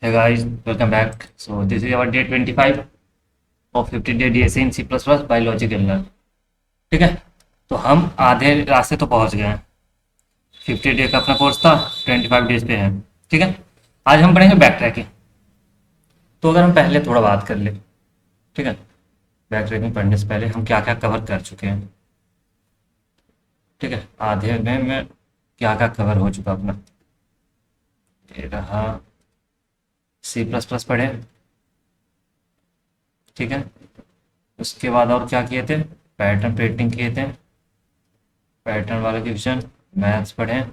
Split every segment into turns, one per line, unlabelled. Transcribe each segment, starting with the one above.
Hey guys, welcome back. So this is our day 25 of 50 day DSA in C++ biological learn. ठीक है. तो हम आधे रास्ते तो पहुंच गए हैं. 50 डे का अपना कोर्स था, 25 डेज पे है. ठीक है. आज हम पढ़ेंगे बैक ट्रैकिंग. तो अगर हम पहले थोड़ा बात कर ले. ठीक है. बैक ट्रैकिंग पढ़ने से पहले हम क्या क्या कवर कर चुके हैं. ठीक है. आधे में मैं क्या क्या कवर हो चुका अपना. ये रहा. C++ पढ़े. ठीक है. उसके बाद और क्या किए थे. पैटर्न प्रिंटिंग किए थे. पैटर्न वाला डिवीजन. मैथ्स पढ़े.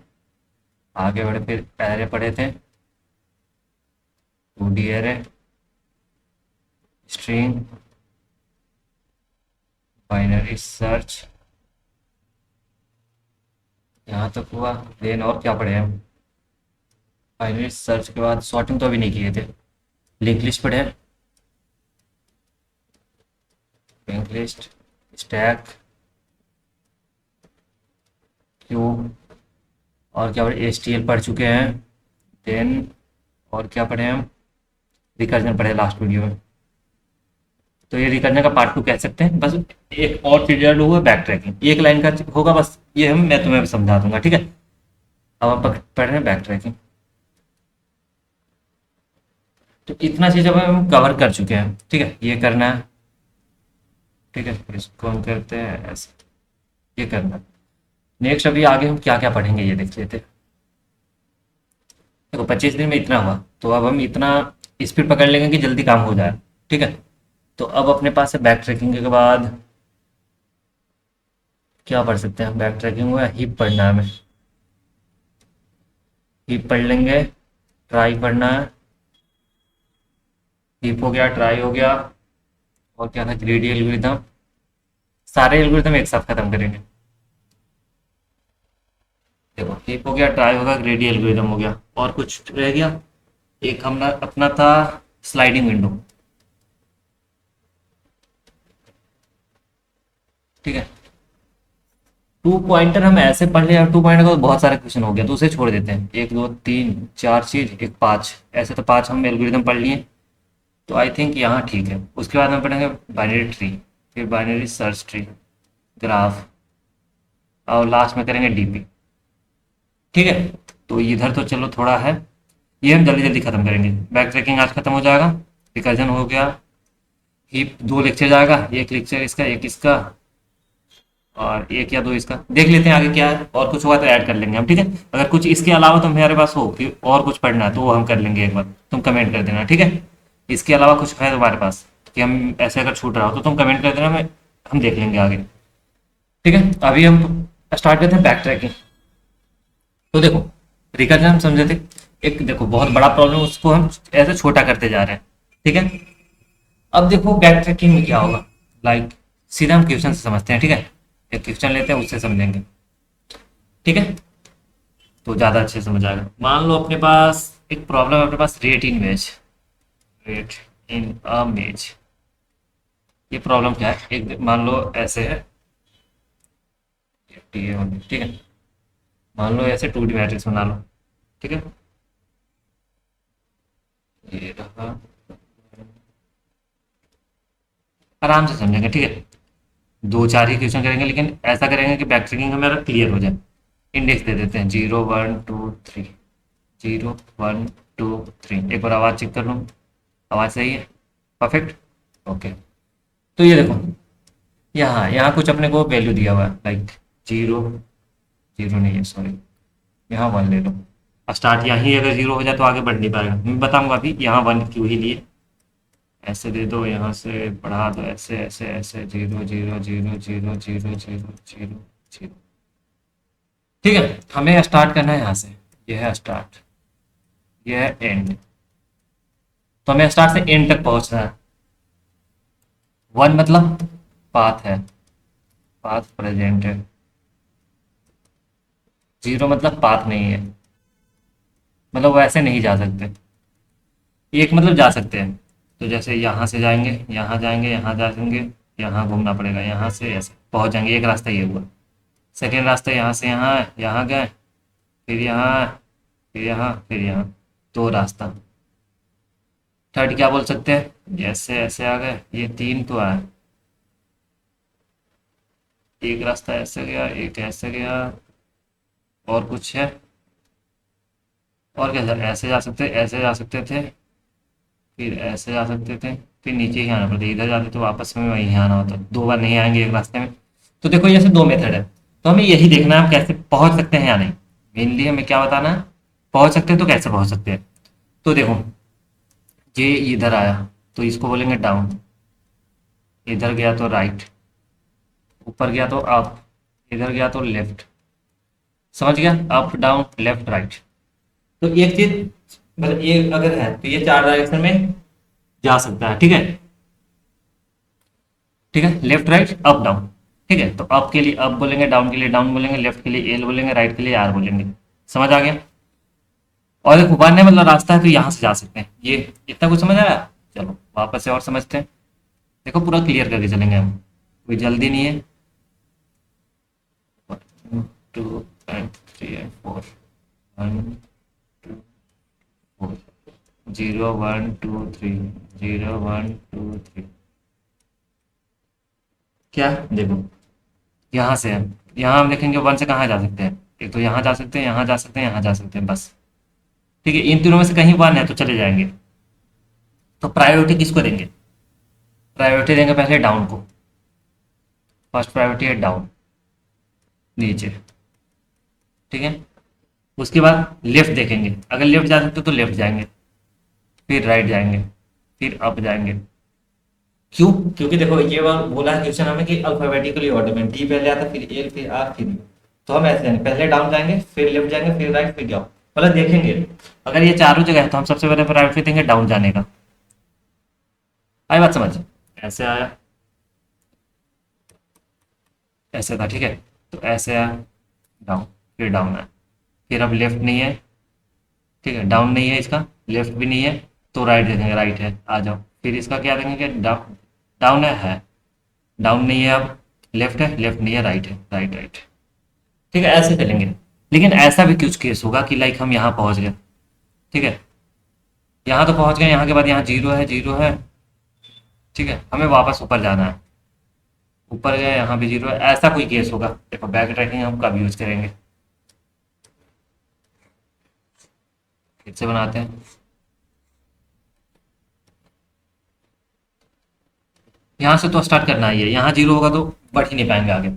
आगे बढ़े फिर एरे पढ़े थे. 2D array. String. Binary search. यहाँ तक हुआ. देन और क्या पढ़े हम. बाइनरी सर्च के बाद सॉर्टिंग तो अभी नहीं किए थे. लिंक लिस्ट पढ़े. Link list. स्टैक. क्यूब. और क्या पढ़े. HTML पढ़ चुके हैं. देन और क्या पढ़े हम. रिकर्जन पढ़े लास्ट वीडियो में. तो ये रिकर्जन का पार्ट 2 कह सकते हैं. बस एक और चीज ऐड हुआ, बैक ट्रैकिंग. एक लाइन का होगा बस. ये हम मैं तुम्हें समझा दूंगा. ठीक है. अब हम पढ़ रहे हैं बैक ट्रैकिंग. तो इतना चीज अब हम कवर कर चुके हैं. ठीक है. ये करना है. ठीक है. इसको हम करते हैं ऐसे. ये करना है. नेक्स्ट अभी आगे हम क्या क्या पढ़ेंगे ये देख लेते हैं. देखो 25 दिन में इतना हुआ, तो अब हम इतना स्पीड पकड़ लेंगे कि जल्दी काम हो जाए. ठीक है. तो अब अपने पास है बैक ट्रैकिंग के बाद क्या पढ़ सकते हैं. बैक ट्रैकिंग हुआ. हीप पढ़ना है हमें. हीप पढ़ लेंगे. ट्राई पढ़ना है. हीप हो गया, ट्राई हो गया. और क्या था. ग्रेडी एल्गोरिथम. सारे एल्गोरिथम एक साथ खत्म करेंगे. देखो हीप हो गया, ट्राई हो गया, ग्रेडी एल्गोरिथम हो गया. और कुछ रह गया. एक हम अपना था स्लाइडिंग विंडो. ठीक है. टू पॉइंटर हम ऐसे पढ़ लिया. टू पॉइंटर का तो बहुत सारे क्वेश्चन हो गया, तो उसे छोड़ देते हैं. एक दो तीन चार चीज, एक पांच, ऐसे तो पांच हम एल्गोरिथम पढ़ लिए. तो आई थिंक यहाँ ठीक है. उसके बाद हम पढ़ेंगे बाइनरी ट्री. फिर बाइनरी सर्च ट्री. ग्राफ. और लास्ट में करेंगे डीपी. ठीक है. तो इधर तो चलो थोड़ा है. ये हम जल्दी जल्दी खत्म करेंगे. बैक ट्रैकिंग आज खत्म हो जाएगा. रिकर्जन हो गया. हीप 2 लेक्चर जाएगा. एक लेक्चर इसका, एक इसका, और एक या दो इसका. देख लेते हैं आगे क्या है. और कुछ हुआ तो ऐड कर लेंगे हम. ठीक है. अगर कुछ इसके अलावा तुम्हारे पास हो कि और कुछ पढ़ना है, तो वो हम कर लेंगे एक बार. तुम कमेंट कर देना. ठीक है. इसके अलावा कुछ है तुम्हारे पास कि हम ऐसे अगर छूट रहा हो, तो तुम कमेंट कर देना. मैं हम देख लेंगे आगे. ठीक है. अभी हम स्टार्ट करते हैं बैक ट्रैकिंग. तो देखो रिकर्जन हम समझे थे. एक देखो बहुत बड़ा प्रॉब्लम, उसको हम ऐसे छोटा करते जा रहे हैं. ठीक है. अब देखो बैक ट्रैकिंग में क्या होगा. लाइक सीधा हम क्वेश्चन से समझते हैं. ठीक है. एक क्वेश्चन लेते हैं, उससे समझेंगे. ठीक है. तो ज़्यादा अच्छे समझ आएगा. मान लो अपने पास एक प्रॉब्लम है. अपने पास rat in maze. Rat in a maze. ये प्रॉब्लम क्या है. एक मान लो ऐसे है. ठीक है. मान लो ऐसे 2D मैट्रिक्स बना लो. ठीक है. ये रहा. आराम से समझेंगे. ठीक है. दो चार ही क्वेश्चन करेंगे, लेकिन ऐसा करेंगे कि बैक ट्रैकिंग हमारा क्लियर हो जाए. इंडेक्स दे देते हैं 0 1 2 3. 0 1 2 3. एक बार आवाज़ चेक कर लूँ. आवाज़ सही है. परफेक्ट. ओके. तो ये देखो यहाँ यहाँ कुछ अपने को वैल्यू दिया हुआ है. Like zero. जीरो नहीं है, सॉरी. यहाँ 1 ले लो. स्टार्ट यहाँ ही अगर 0 हो जाए तो आगे बढ़ नहीं पाएगा. मैं बताऊंगा अभी यहाँ 1 क्यों ही लिए. ऐसे दे दो, यहाँ से बढ़ा दो, ऐसे ऐसे ऐसे. 0 0 0 0 0 0 0 0. ठीक है. हमें स्टार्ट करना है यहाँ से. ये है स्टार्ट. ये है एंड. तो हमें स्टार्ट से एंड तक पहुंचना है. 1 मतलब पाथ है. पाथ प्रेजेंट है. 0 मतलब पाथ नहीं है. मतलब वैसे नहीं जा सकते. एक मतलब जा सकते हैं. तो जैसे यहाँ से जाएंगे, यहाँ जाएंगे, यहाँ जाएंगे, यहाँ घूमना पड़ेगा, यहाँ से ऐसे पहुंच जाएंगे. एक रास्ता ये हुआ. सेकेंड रास्ता यहाँ से यहाँ है, यहाँ गए, फिर यहाँ, फिर यहाँ, फिर यहाँ. दो रास्ता. थर्ड क्या बोल सकते हैं, ऐसे ऐसे आ गए, ये तीन तो आया, एक रास्ता ऐसे गया, एक ऐसे गया, और कुछ है, और क्या ऐसे जा सकते, ऐसे जा सकते थे, फिर ऐसे जा सकते थे, फिर नीचे ही आना पड़ता, इधर जाते तो वापस में वहीं आना होता, दो बार नहीं आएंगे एक रास्ते में। तो देखो जैसे दो मेथड है, तो हमें यही देखना है हम कैसे पहुंच सकते हैं या नहीं, मेनली हमें क्या बताना है, पहुंच सकते हैं तो कैसे पहुंच सकते हैं। तो देखो ये इधर आया तो इसको बोलेंगे डाउन, इधर गया तो राइट, ऊपर गया तो अप, इधर गया तो लेफ्ट, समझ गया, अप डाउन लेफ्ट राइट। तो एक चीज, मतलब ये अगर है तो ये चार डायरेक्शन में जा सकता है, ठीक है, ठीक है, लेफ्ट राइट अप डाउन, ठीक है, तो अप के लिए अप बोलेंगे, डाउन के लिए डाउन बोलेंगे, लेफ्ट के लिए एल बोलेंगे, राइट के लिए आर बोलेंगे, समझ आ गया। और एक वन है मतलब रास्ता है तो यहाँ से जा सकते हैं, ये इतना कुछ समझ आया। चलो वापस से और समझते हैं, देखो पूरा क्लियर करके चलेंगे हम, कोई जल्दी नहीं है। 2 एंड 3 एंड 4, 1 2 4, 0 1 2 3, 0 1 2 3, क्या देखो यहाँ से हम, यहाँ हम देखेंगे वन से कहाँ जा सकते हैं, एक तो यहाँ जा सकते हैं, यहाँ जा सकते हैं, यहाँ जा सकते हैं, बस, ठीक है, इन तीनों में से कहीं वन है तो चले जाएंगे। तो प्रायोरिटी किसको देंगे, प्रायोरिटी देंगे पहले डाउन को, फर्स्ट प्रायोरिटी है डाउन, नीचे, ठीक है, उसके बाद लेफ्ट देखेंगे, अगर लेफ्ट जा सकते तो लेफ्ट जाएंगे, फिर राइट जाएंगे, फिर अप जाएंगे। क्यों, क्योंकि देखो ये बार बोला है क्वेश्चन हमें कि अल्फाबेटिकली ऑर्डर में डी पहले आता फिर एल फिर आर फिर U। तो हम ऐसे जाएंगे, पहले डाउन जाएंगे, फिर लेफ्ट जाएंगे, फिर राइट, फिर जाओ, मतलब देखेंगे अगर ये चारों जगह है तो हम सबसे पहले प्रायोरिटी देंगे डाउन जाने का। आई बात समझ, ऐसे आया, ऐसे था, ठीक है, तो ऐसे आया डाउन, फिर डाउन आया, फिर अब लेफ्ट नहीं है, ठीक है, डाउन नहीं है इसका, लेफ्ट भी नहीं है, तो राइट देखेंगे, राइट है, आ जाओ, फिर इसका क्या देखेंगे, डाउन, डाउन है, डाउन नहीं है, अब लेफ्ट है, लेफ्ट नहीं है, राइट है, राइट राइट, ठीक है, ऐसे चलेंगे। लेकिन ऐसा भी कुछ केस होगा कि लाइक हम यहाँ पहुंच गए, ठीक है, यहाँ तो पहुंच गए, यहाँ के बाद यहाँ जीरो है, जीरो है, ठीक है, हमें वापस ऊपर जाना है, ऊपर गए यहाँ भी जीरो है, ऐसा कोई केस होगा, देखो बैक ट्रैकिंग हम कब यूज करेंगे, फिर से बनाते हैं, यहाँ से तो स्टार्ट करना ही है, यहाँ जीरो होगा तो बढ़ ही नहीं पाएंगे आगे।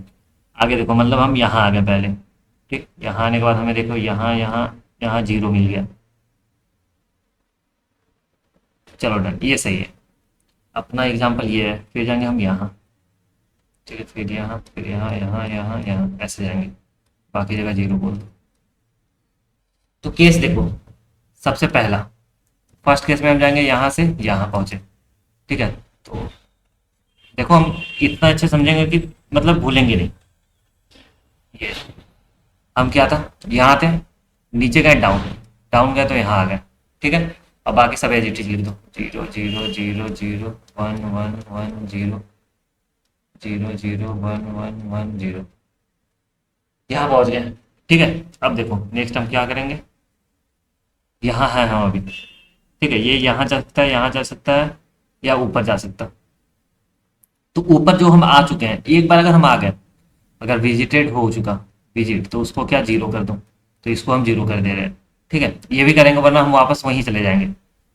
आगे देखो मतलब हम यहाँ आ गए पहले, ठीक, यहाँ आने के बाद हमें देखो यहाँ यहाँ यहाँ जीरो मिल गया, चलो डन, ये सही है, अपना एग्जाम्पल ये है, फिर जाएंगे हम यहाँ, ठीक है, फिर यहाँ, फिर यहाँ, यहाँ यहाँ यहाँ, ऐसे जाएंगे, बाकी जगह जीरो बोल दो। तो केस देखो, सबसे पहला फर्स्ट केस में हम जाएंगे यहाँ से यहाँ पहुंचे, ठीक है, तो देखो हम इतना अच्छे समझेंगे कि मतलब भूलेंगे नहीं, ये हम क्या था, यहाँ थे, नीचे गए डाउन, डाउन गए तो यहाँ आ गए, ठीक है, अब बाकी सब एज इट इज लिख दो, zero zero zero zero, one one one zero, zero zero one one one zero, यहाँ पहुंच गए, ठीक है। अब देखो नेक्स्ट हम क्या करेंगे, यहाँ है हम अभी, ठीक है, ये यहाँ जा सकता है, यहाँ जा सकता है, या ऊपर जा सकता है। तो ऊपर जो हम आ चुके हैं, एक बार अगर हम आ गए, अगर विजिटेड हो चुका विजिट, तो उसको क्या जीरो कर दो, तो इसको हम जीरो कर दे रहे हैं, ठीक है, ये भी करेंगे वरना हम वापस वहीं चले जाएंगे,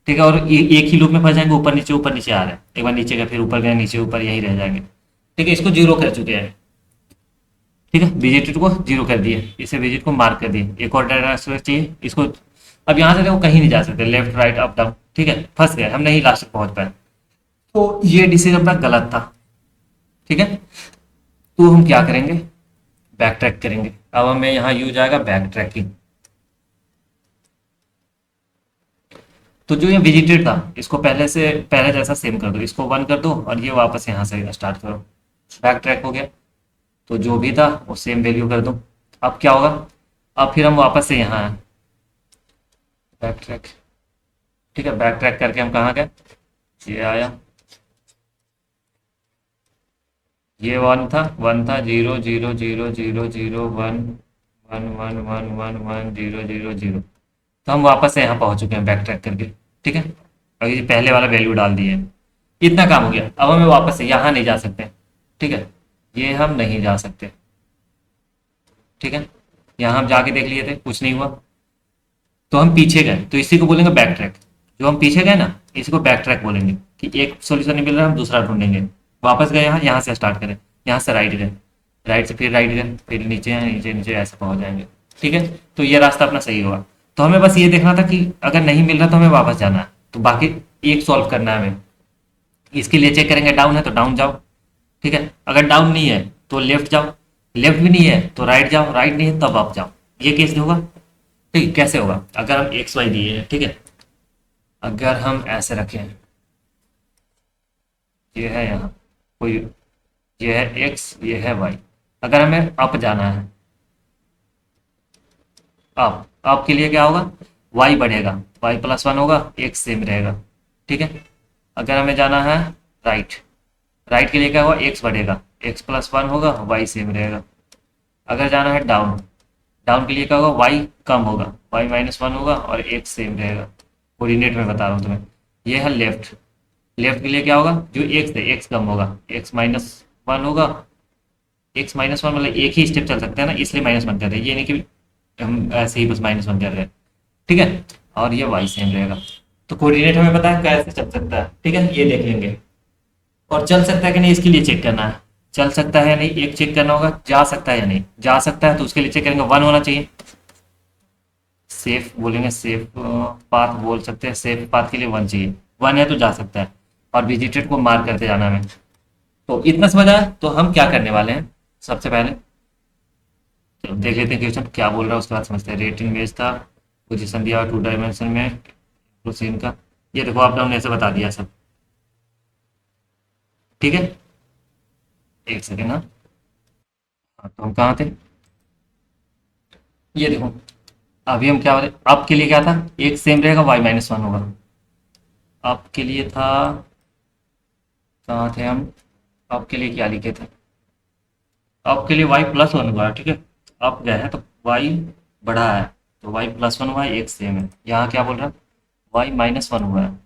ठीक है, और एक ही लूप में फंस जाएंगे, ऊपर नीचे आ रहे हैं, एक बार नीचे गए फिर ऊपर गए, नीचे ऊपर, यहीं रह जाएंगे, ठीक है, इसको जीरो कर चुके हैं, ठीक है, विजिटेड को जीरो कर दिए, इसे विजिट को मार्क कर दिए, एक और डायरेक्शन चाहिए इसको, अब यहाँ से देखो कहीं नहीं जा सकते, लेफ्ट राइट अप डाउन, ठीक है, फंस गए, हम नहीं लास्ट तक पहुंच पाए, तो ये डिसीजन अपना गलत था, ठीक है, तो हम क्या करेंगे, बैक ट्रैक करेंगे। अब हमें यहाँ यूज आएगा बैक ट्रैकिंग, तो जो ये विजिटेड था इसको पहले से पहले जैसा सेम कर दो, इसको वन कर दो और ये वापस यहाँ से स्टार्ट करो, बैक ट्रैक हो गया, तो जो भी था वो सेम वैल्यू कर दो। अब क्या होगा, अब फिर हम वापस से यहाँ आए, बैक ट्रैक, ठीक है, बैक ट्रैक करके हम कहाँ गए, ये आया, ये वन था, zero zero zero zero zero one one one one one one zero zero zero, तो हम वापस से यहाँ पहुंच चुके हैं बैक ट्रैक करके, ठीक है। अभी पहले वाला वैल्यू डाल दिए। इतना काम हो गया। अब हमें वापस से यहाँ नहीं जा सकते, ठीक है, ये हम नहीं जा सकते, ठीक है। यहाँ हम जाके देख लिए थे, कुछ नहीं हुआ, तो हम पीछे गए, तो इसी को बोलेंगे बैक ट्रैक। जो हम पीछे गए ना, इसी को बैक ट्रैक बोलेंगे, कि एक सॉल्यूशन नहीं मिल रहा, हम दूसरा ढूंढेंगे। वापस गए यहाँ, यहाँ से स्टार्ट करें, यहाँ से राइट गए, राइट से फिर राइट गए, फिर नीचे हैं, नीचे नीचे ऐसे पहुंच जाएंगे, ठीक है। तो ये रास्ता अपना सही होगा। तो हमें बस ये देखना था कि अगर नहीं मिल रहा तो हमें वापस जाना है, तो बाकी एक सॉल्व करना है हमें। इसके लिए चेक करेंगे, डाउन है तो डाउन जाओ, ठीक है। अगर डाउन नहीं है तो लेफ्ट जाओ, लेफ्ट भी नहीं है तो राइट जाओ, राइट नहीं है तब अप जाओ। ये केस होगा, ठीक है। कैसे होगा, अगर हम एक्स वाई दिए हैं, ठीक है, अगर हम ऐसे रखें, ये है यहाँ कोई, ये है एक्स, ये है वाई, अगर हमें अप जाना है, अप के लिए क्या होगा, वाई बढ़ेगा, वाई प्लस वन होगा, एक्स सेम रहेगा, ठीक है। अगर हमें जाना है राइट, राइट के लिए क्या होगा, एक्स बढ़ेगा, एक्स प्लस वन होगा, वाई सेम रहेगा। अगर जाना है डाउन, डाउन के लिए क्या होगा, वाई कम होगा, वाई माइनस वन होगा और एक्स सेम रहेगा। कोऑर्डिनेट में बता रहा हूँ तुम्हें। ये है लेफ्ट, लेफ्ट के लिए क्या होगा, जो एक्स है एक्स कम होगा, एक्स माइनस वन होगा, एक्स माइनस वन मतलब एक ही स्टेप चल सकता है ना, इसलिए माइनस वन कर रहे हैं, ये नहीं कि हम ऐसे ही बस माइनस वन कर रहे हैं, ठीक है। और ये वाई सेम रहेगा। तो कोऑर्डिनेट हमें पता है कैसे चल सकता है, ठीक है, ये देख लेंगे। और चल सकता है कि नहीं इसके लिए चेक करना है, चल सकता है या नहीं एक चेक करना होगा, जा सकता है या नहीं, जा सकता है तो उसके लिए चेक करेंगे, वन होना चाहिए, सेफ बोलेंगे, सेफ पाथ बोल सकते हैं, सेफ पाथ के लिए वन चाहिए, वन है तो जा सकता है, और विजिटेड को मार्क करते जाना हमें। तो इतना समझ आया, तो हम क्या करने वाले हैं, सबसे पहले चलो देख लेते हैं क्वेश्चन क्या बोल रहा है, उसके बाद समझते हैं। रेट इमेज था, पोजीशन दिया टू डायमेंशन में, सीन का, ये देखो आप डाउन ऐसे बता दिया सब, ठीक है। एक सेकेंड, हाँ हाँ, तो हम कहाँ थे, ये देखो, अभी हम क्या बोले, अप के लिए क्या था, एक सेम रहेगा, वाई माइनस वन होगा। अप के लिए था, कहाँ थे हम, अप के लिए क्या लिखे थे, अप के लिए वाई प्लस वन हुआ है, ठीक है। अप गए हैं तो वाई बढ़ा है, तो वाई प्लस वन हुआ है, एक सेम है। यहाँ क्या बोल रहा है, वाई माइनस वन हुआ है,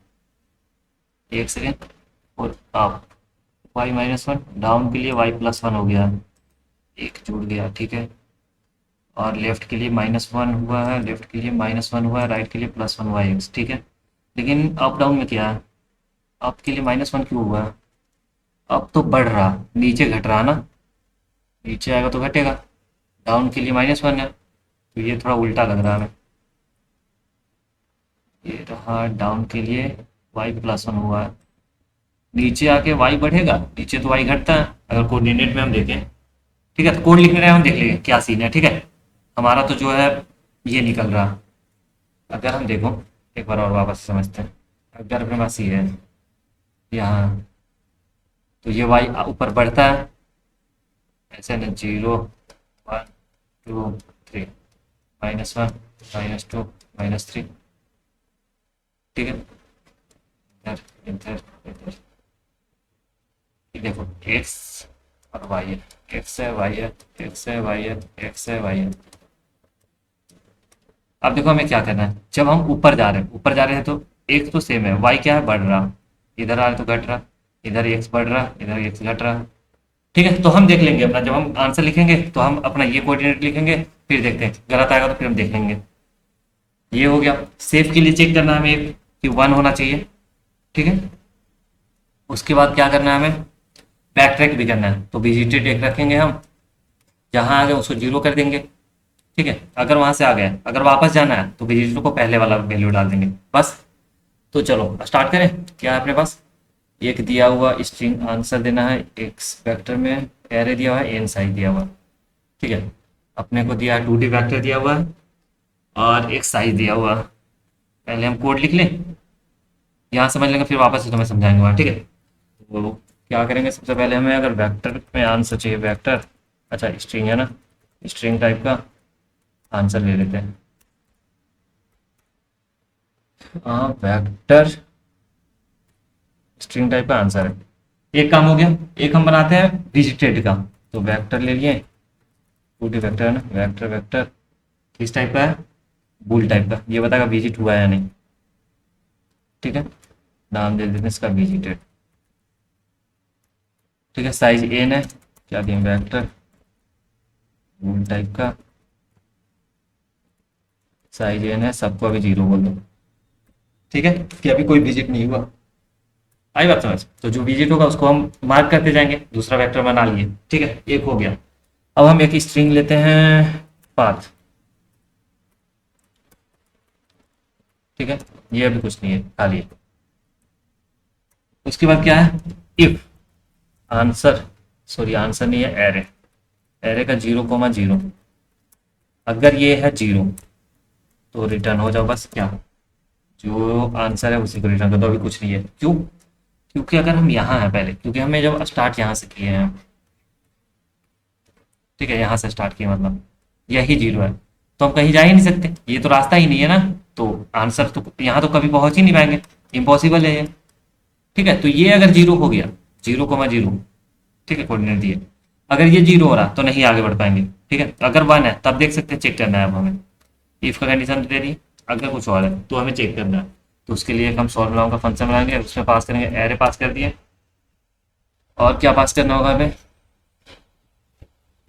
एक सेकेंड, और up why minus one, down के लिए वाई प्लस वन हो गया, एक जुड़ गया, ठीक है। और लेफ्ट के लिए माइनस वन हुआ है, लेफ्ट के लिए माइनस वन हुआ है, राइट के लिए प्लस वन हुआ है एक्स, ठीक है। लेकिन अप डाउन में क्या है, अप के लिए माइनस वन क्यों हुआ है, अप तो बढ़ रहा, नीचे घट रहा ना, नीचे आएगा तो घटेगा, डाउन के लिए माइनस वन है, तो ये थोड़ा उल्टा लग रहा है हमें। ये रहा डाउन के लिए वाई प्लस वन हुआ है, नीचे आके वाई बढ़ेगा, नीचे तो वाई घटता है अगर कोऑर्डिनेट में हम देखें, ठीक है। तो कोड लिखने रहे हम देख लेंगे क्या सीन है, ठीक है। हमारा तो जो है ये निकल रहा, अगर हम देखो एक बार और वापस समझते हैं, अगर अपने पास ये है यहाँ, तो ये वाई ऊपर बढ़ता है ऐसे ना, zero one to three, minus one minus two minus three, ठीक है। इधर इधर इधर, ये देखो एक्स और वाई है, एक्स है वाई है, एक्स है वाई है, एक्स है वाई है। अब देखो हमें क्या करना है, जब हम ऊपर जा रहे हैं, ऊपर जा रहे हैं तो एक्स तो सेम है, वाई क्या है बढ़ रहा, इधर आ रहे तो घट रहा, इधर एक्स बढ़ रहा, इधर एक्स घट रहा, ठीक है। तो हम देख लेंगे अपना, जब हम आंसर लिखेंगे तो हम अपना ये कोऑर्डिनेट लिखेंगे, फिर देखते हैं गलत आएगा तो फिर हम देख लेंगे। ये हो गया। सेफ के लिए चेक करना है हमें एक, कि वन होना चाहिए, ठीक है। उसके बाद क्या करना है हमें, बैक ट्रैक भी करना है, तो विजिटेड एक रखेंगे हम, जहाँ आ गए उसको जीरो कर देंगे, ठीक है। अगर वहां से आ गए, अगर वापस जाना है तो विजिटर को पहले वाला वैल्यू डाल देंगे, बस। तो चलो स्टार्ट करें, क्या है अपने पास, एक दिया हुआ स्ट्रिंग आंसर देना है, एक्स वेक्टर में एरे दिया हुआ है, एन साइज दिया हुआ है, ठीक है। अपने को दिया है 2D वेक्टर दिया हुआ है और एक साइज दिया हुआ है। पहले हम कोड लिख लें, यहाँ समझ लेंगे, फिर वापस से तुम्हें समझाएंगे वहाँ, ठीक है। तो क्या करेंगे, सबसे पहले हमें अगर वेक्टर में आंसर चाहिए, वेक्टर, अच्छा स्ट्रिंग है ना, स्ट्रिंग टाइप का आंसर ले लेते हैं। हाँ वेक्टर स्ट्रिंग टाइप का आंसर है, एक काम हो गया। एक हम बनाते हैं विजिटेड का, तो वेक्टर ले लिए, 2D वेक्टर है ना, वेक्टर वेक्टर किस टाइप का है, बुल टाइप का, ये बताएगा विजिट हुआ है या नहीं, ठीक है। नाम दे देते हैं इसका विजिटेड। ठीक है, साइज एन है, क्या दें वेक्टर रूल टाइप का, साइज एन है, सबको अभी 0 बोल दो। ठीक है, कि अभी कोई विजिट नहीं हुआ। आई बात समझ? तो जो विजिट होगा उसको हम मार्क करते जाएंगे, दूसरा वेक्टर बना लिए। ठीक है, एक हो गया। अब हम एक स्ट्रिंग लेते हैं पाथ। ठीक है, ये अभी कुछ नहीं है, खाली है। उसके बाद क्या है, इफ आंसर, सॉरी आंसर नहीं है, एरे, एरे का 0,0, अगर ये है 0 तो रिटर्न हो जाओ बस। क्या, जो आंसर है उसी को रिटर्न कर दो, अभी कुछ नहीं है। क्यों? क्योंकि अगर हम यहाँ हैं पहले, क्योंकि हमें जब स्टार्ट यहाँ से किए हैं, ठीक है, यहाँ से स्टार्ट किया मतलब यही 0 है, तो हम कहीं जा ही नहीं सकते, ये तो रास्ता ही नहीं है ना। तो आंसर तो यहाँ तो कभी पहुंच ही नहीं पाएंगे, इम्पॉसिबल है ये। ठीक है, तो ये अगर 0 हो गया, 0,0, ठीक है, कोऑर्डिनेट दिए, अगर ये 0 हो रहा तो नहीं आगे बढ़ पाएंगे। ठीक है, अगर 1 है तब देख सकते हैं, चेक करना है अब हमें। इफ का कंडीशन दे दी, अगर कुछ और है तो हमें चेक करना है। तो उसके लिए हम सॉल्व नाउ का फंक्शन बनाएंगे, उसमें पास करेंगे, एरे पास कर दिए, और क्या पास करना होगा हमें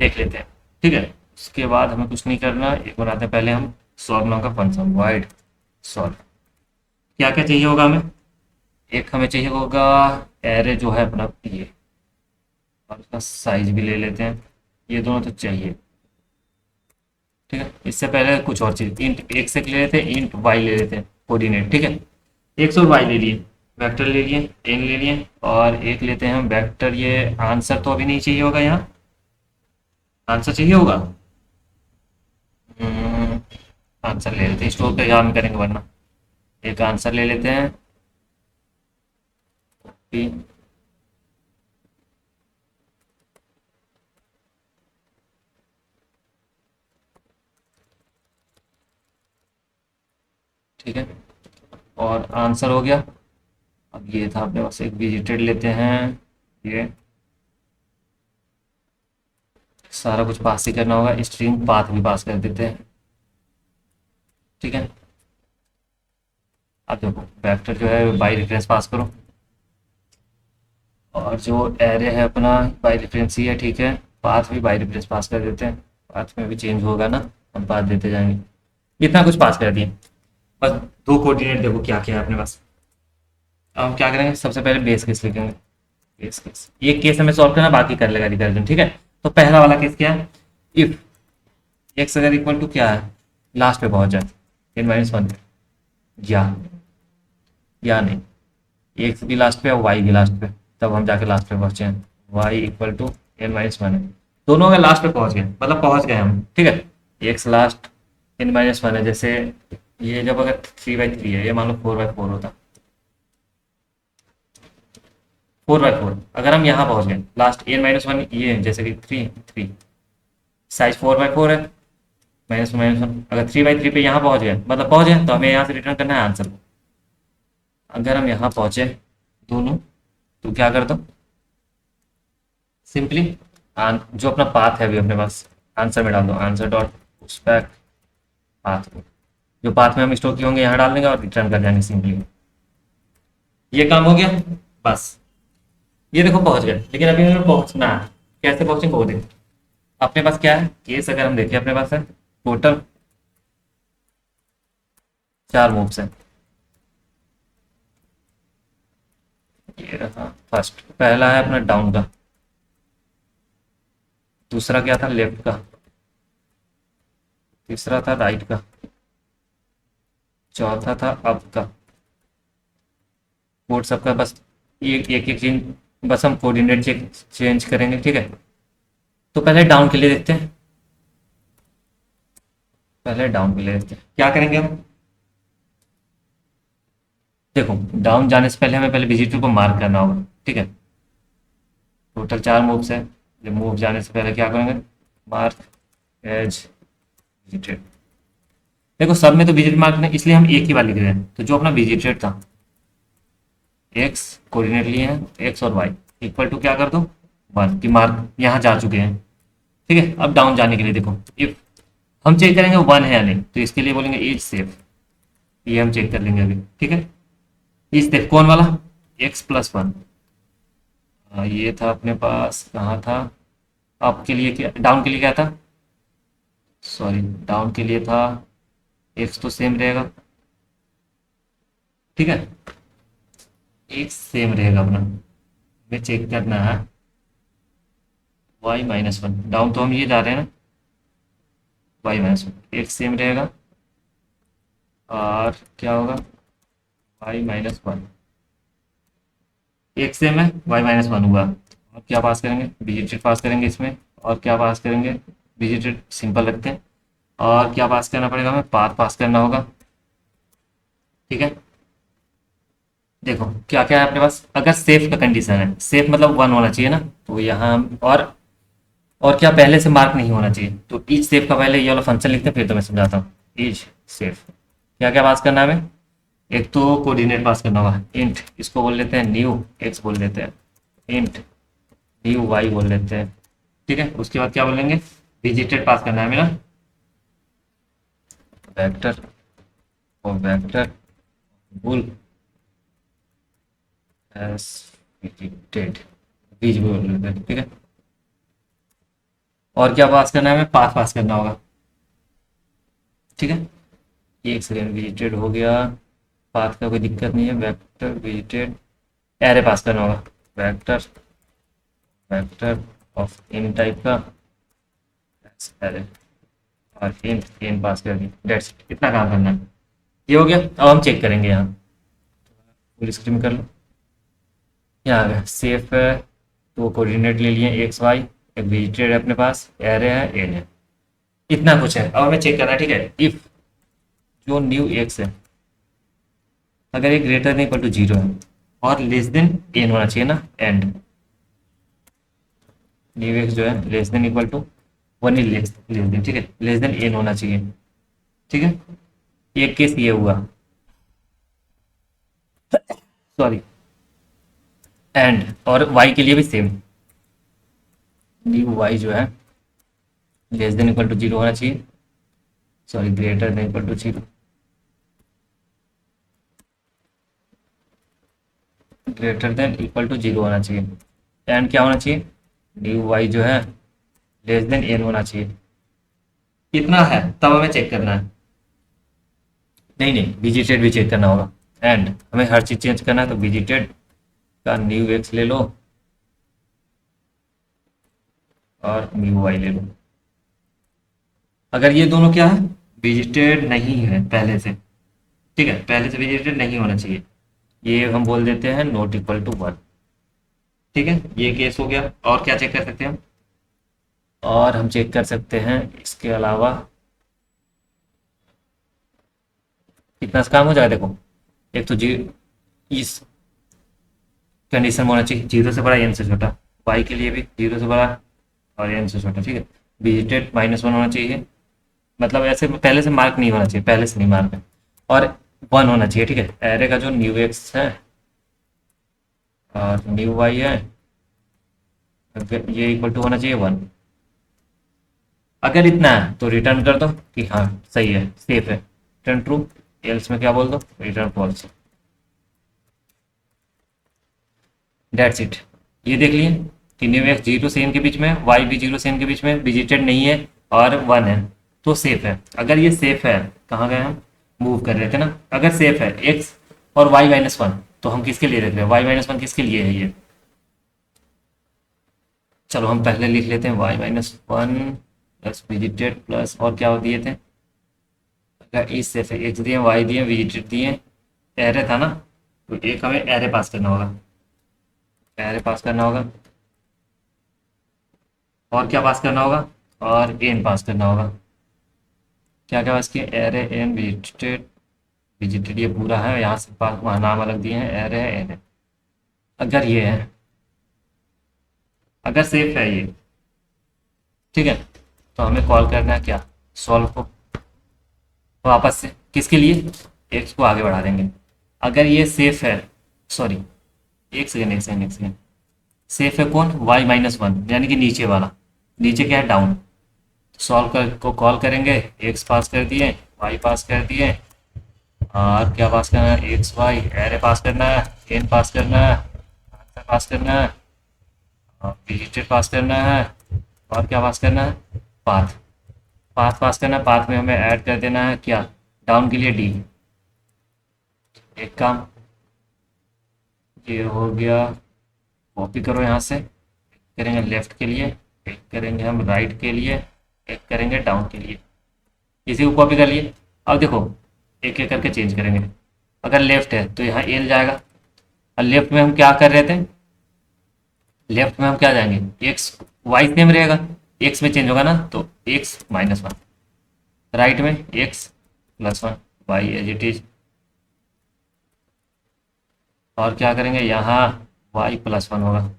देख लेते हैं। ठीक है, उसके बाद हमें कुछ नहीं करना, एक बनाते हैं पहले हम सॉल्व नाउ का फंक्शन, वाइड सॉल्व। क्या क्या चाहिए होगा हमें, एक हमें चाहिए होगा एरे जो है अपना ये, और उसका साइज भी ले लेते हैं, ये दोनों तो चाहिए। ठीक है, इससे पहले कुछ और चीज, इंट एक्स एक ले लेते हैं, इंट वाई ले लेते हैं, कोऑर्डिनेट। ठीक है, एक्स और वाई ले लिए, वेक्टर ले लिए, एन ले लिए, और एक लेते हैं हम वेक्टर, ये आंसर तो अभी नहीं चाहिए होगा, यहाँ आंसर चाहिए होगा। आंसर ले लेते हैं, स्टोर पे काम करेंगे वरना। एक आंसर ले लेते हैं, कॉपी, ठीक है, और आंसर हो गया। अब ये था अपने पास, एक विजिटेड लेते हैं, ये सारा कुछ पास ही करना होगा, स्ट्रिंग पाथ भी पास कर देते हैं। ठीक है, अब देखो वेक्टर जो है बाई रेफरेंस पास करो, और जो एरे है अपना बाई रेफरेंस ही है। ठीक है, पाथ भी बाई रेफरेंस पास कर देते हैं, पाथ में भी चेंज होगा ना, हम पाथ देते जाएंगे। इतना कुछ पास कर दिए, बस दो कोऑर्डिनेट देखो क्या क्या है अपने पास। अब हम क्या करेंगे, सबसे पहले बेस केस लिखेंगे, बेस केस, ये केस हमें सॉल्व करना, बाकी कर लेगा रिकर्जन। ठीक है, तो पहला वाला केस क्या है, इफ एक्स अगर इक्वल टू क्या है, लास्ट पे पहुंच जाए n-1, या नहीं, एक्स भी लास्ट पे और वाई भी लास्ट पे, तब हम जाके लास्ट पे पहुंचे हैं, वाई इक्वल टू n-1 है, दोनों अगर लास्ट पे पहुंच गए मतलब पहुंच गए हम। ठीक है, एक्स लास्ट n-1 है, जैसे ये जब अगर 3/3 है, ये मान लो 4/4 होता, 4/4, अगर हम यहाँ पहुंच गए लास्ट n-1, ये जैसे कि 3 साइज 4/4 है, -1, अगर 3/3 पे यहाँ पहुंच गए मतलब पहुंच गए, तो हमें यहाँ से रिटर्न करना है आंसर को। अगर हम यहाँ पहुंचे दोनों, तो क्या कर दो, सिंपली जो अपना पाथ है अभी अपने पास, आंसर में डाल दो, आंसर डॉट पुशबैक पाथ को, जो पाथ में हम स्टोर किए होंगे यहाँ डाल देंगे और रिटर्न कर जाएंगे सिंपली। ये काम हो गया बस। ये देखो पहुंच गए, लेकिन अभी हमें पहुंचना है, कैसे पहुंचेंगे वो देखो। अपने पास क्या है केस, अगर हम देखें अपने पास है टोटल 4 मूव्स हैं। ये रहा फर्स्ट, पहला है अपना डाउन का, दूसरा क्या था लेफ्ट का, तीसरा था राइट का, चौथा था अप का, फोर्थ सबका बस एक एक एक चेंज, बस हम कोऑर्डिनेट चेंज करेंगे। ठीक है, तो पहले डाउन के लिए देखते हैं, पहले डाउन के लिए देखते हैं क्या करेंगे हम। देखो डाउन जाने से पहले हमें पहले विजिटर को मार्क करना होगा। ठीक है, टोटल 4 मूव्स है, जब मूव जाने से पहले क्या करेंगे, मार्क एज विजिटेड। देखो सब में तो विजिट मार्क नहीं, इसलिए हम एक ही बार लिख रहे हैं, तो जो अपना विजिटेड था, एक्स कोऑर्डिनेट लिए हैं, एक्स और वाई इक्वल टू क्या कर दो 1, की मार्क यहाँ जा चुके हैं। ठीक है, अब डाउन जाने के लिए देखो, इफ हम चेक करेंगे 1 है या नहीं, तो इसके लिए बोलेंगे इज सेफ, ये हम चेक कर लेंगे अभी। ठीक है, इस देख कौन वाला, x+1। ये था अपने पास, कहाँ था, अप के लिए क्या, डाउन के लिए क्या था, सॉरी डाउन के लिए था, एक्स तो सेम रहेगा, ठीक है, एक्स सेम रहेगा अपना, हमें चेक करना है y-1, डाउन तो हम ये जा रहे हैं ना, y-1 एक्स सेम रहेगा, और क्या होगा, y-1, एक सेम है, y-1 हुआ, और क्या पास करेंगे, डिजिटेड पास करेंगे इसमें, और क्या पास करेंगे, डिजिटेड सिंपल रखते हैं, और क्या पास करना पड़ेगा, हमें पाथ पास करना होगा, ठीक है। देखो क्या क्या है अपने पास, अगर सेफ का कंडीशन है, सेफ मतलब 1 होना चाहिए ना, तो यहाँ और क्या पहले से मार्क नहीं होना चाहिए, तो ईच सेफ का पहले ये वाला फंक्शन लिखते हैं, फिर तो मैं समझाता हूँ। ईच सेफ क्या क्या पास करना है हमें, एक तो कोऑर्डिनेट पास करना होगा, इंट इसको बोल लेते हैं न्यू एक्स बोल देते हैं, इंट न्यू वाई बोल लेते हैं, ठीक है। उसके बाद क्या बोलेंगे, विजिटेड पास करना है हमें ना, वेक्टर और वेक्टर बुल एस विजिटेड, बीज बोल लेते हैं, ठीक है। और क्या पास करना है हमें, पाथ पास करना होगा, ठीक है। एक सेकेंड, विजिटेड हो गया, पाथ का कोई दिक्कत नहीं है, वेक्टर विजिटेड, एरे पास करना होगा, vector vector of in type का एरे, और इन पास कर दी, डेट्स इतना काम करना है, ये हो गया। अब हम चेक करेंगे यहाँ, फुल स्क्रीन कर लो, यहाँ आ गया सेफ है, तो कोऑर्डिनेट ले लिए एक्स वाई, एक विजिटेड है अपने पास, एरे है, एन है, इतना कुछ है। अब हमें चेक करना है, ठीक है, इफ जो न्यू एक्स है अगर ये ग्रेटर देन इक्वल टू 0 है और लेस देन एन होना चाहिए ना, एंड न्यू एक्स जो है लेस देन इक्वल टू 1 ही लेस देन, ठीक है, लेस देन एन होना चाहिए, ठीक है। एक केस ये हुआ, सॉरी, एंड और वाई के लिए भी सेम, न्यू वाई जो है लेस देन इक्वल टू 0 होना चाहिए, sorry greater than equal to 0, greater than equal to 0 होना चाहिए, एंड क्या होना चाहिए, न्यू वाई जो है लेस देन एन होना चाहिए, इतना है। तब हमें चेक करना है, नहीं नहीं विजिटेड भी चेक करना होगा, एंड हमें हर चीज़ चेंज करना है, तो विजिटेड का न्यू एक्स ले लो और न्यू वाई ले लो। अगर ये दोनों क्या है, विजिटेड नहीं है पहले से, ठीक है, पहले से विजिटेड नहीं होना चाहिए, ये हम बोल देते हैं नॉट इक्वल टू 1, ठीक है, ये केस हो गया। और क्या चेक कर सकते हैं हम, और हम चेक कर सकते हैं इसके अलावा, कितना काम हो जाएगा देखो, एक तो जी इस कंडीशन में होना चाहिए 0 से बड़ा एन से छोटा, वाई के लिए भी 0 से बड़ा और एन से छोटा, ठीक है, विजिटेड -1 होना चाहिए, मतलब ऐसे पहले से मार्क नहीं होना चाहिए, पहले से नहीं मार्क है, और 1 होना चाहिए, ठीक है। एरे का जो न्यू एक्स है और न्यू वाई है, अगर ये इक्वल टू होना चाहिए 1, अगर इतना है तो रिटर्न कर दो कि हाँ सही है, सेफ है, रिटर्न ट्रू, एल्स में क्या बोल दो, रिटर्न फॉल्स, डेट्स इट। ये देख लिए कि न्यू एक्स 0 से एन के बीच में, वाई भी 0 से एन के बीच में, विजिटेड नहीं है और 1 है, तो सेफ है। अगर ये सेफ है, कहाँ गए हम, मूव कर रहे थे ना, अगर सेफ है एक्स और y-1, तो हम किसके लिए रख रहे हैं, y-1 किसके लिए है ये, चलो हम पहले लिख लेते हैं y-1 प्लस विजिटेड प्लस, और क्या दिए थे, अगर इस सेफ है, एक्स दिए, वाई दिए, विजिटेड दिए, एरे था ना, तो एक हमें एरे पास करना होगा, एरे पास करना होगा, और क्या पास करना होगा, और एन पास करना होगा, क्या क्या पास किया, एरे एन विजिटेड, विजिटेड ये पूरा है, यहाँ से पास वहाँ नाम अलग दिए हैं, एरे है एन है। अगर ये है, अगर सेफ है ये, ठीक है, तो हमें कॉल करना है क्या, सॉल्व को, वापस से किसके लिए, एक्स को आगे बढ़ा देंगे। अगर ये सेफ है, सॉरी एक सेकेंड एक सेकेंड एक सेकेंड, सेफ है कौन, y-1 यानी कि नीचे वाला, नीचे क्या है, डाउन, सॉल्व कर को कॉल करेंगे, एक्स पास कर दिए, वाई पास कर दिए, और क्या पास करना है, एक्स वाई एरे पास करना है, एन पास करना है, आंसर पास करना है, और डिजिटेड पास करना है, और क्या पास करना है, पाथ। पाथ पास करना है, पाथ में हमें ऐड कर देना है क्या, डाउन के लिए डी। एक काम ये हो गया, कॉपी करो यहाँ से, करेंगे लेफ्ट के लिए, एक करेंगे हम राइट के लिए, एक करेंगे डाउन के लिए। इसी को कॉपी कर लिए। अब देखो एक एक करके चेंज करेंगे। अगर लेफ्ट है तो यहाँ एल जाएगा, और लेफ्ट में हम क्या कर रहे थे, लेफ्ट में हम क्या जाएंगे, एक्स वाई सेम रहेगा, एक्स में चेंज होगा ना तो x-1, राइट में x+1, Y as it is. और क्या करेंगे, यहाँ y+1 होगा,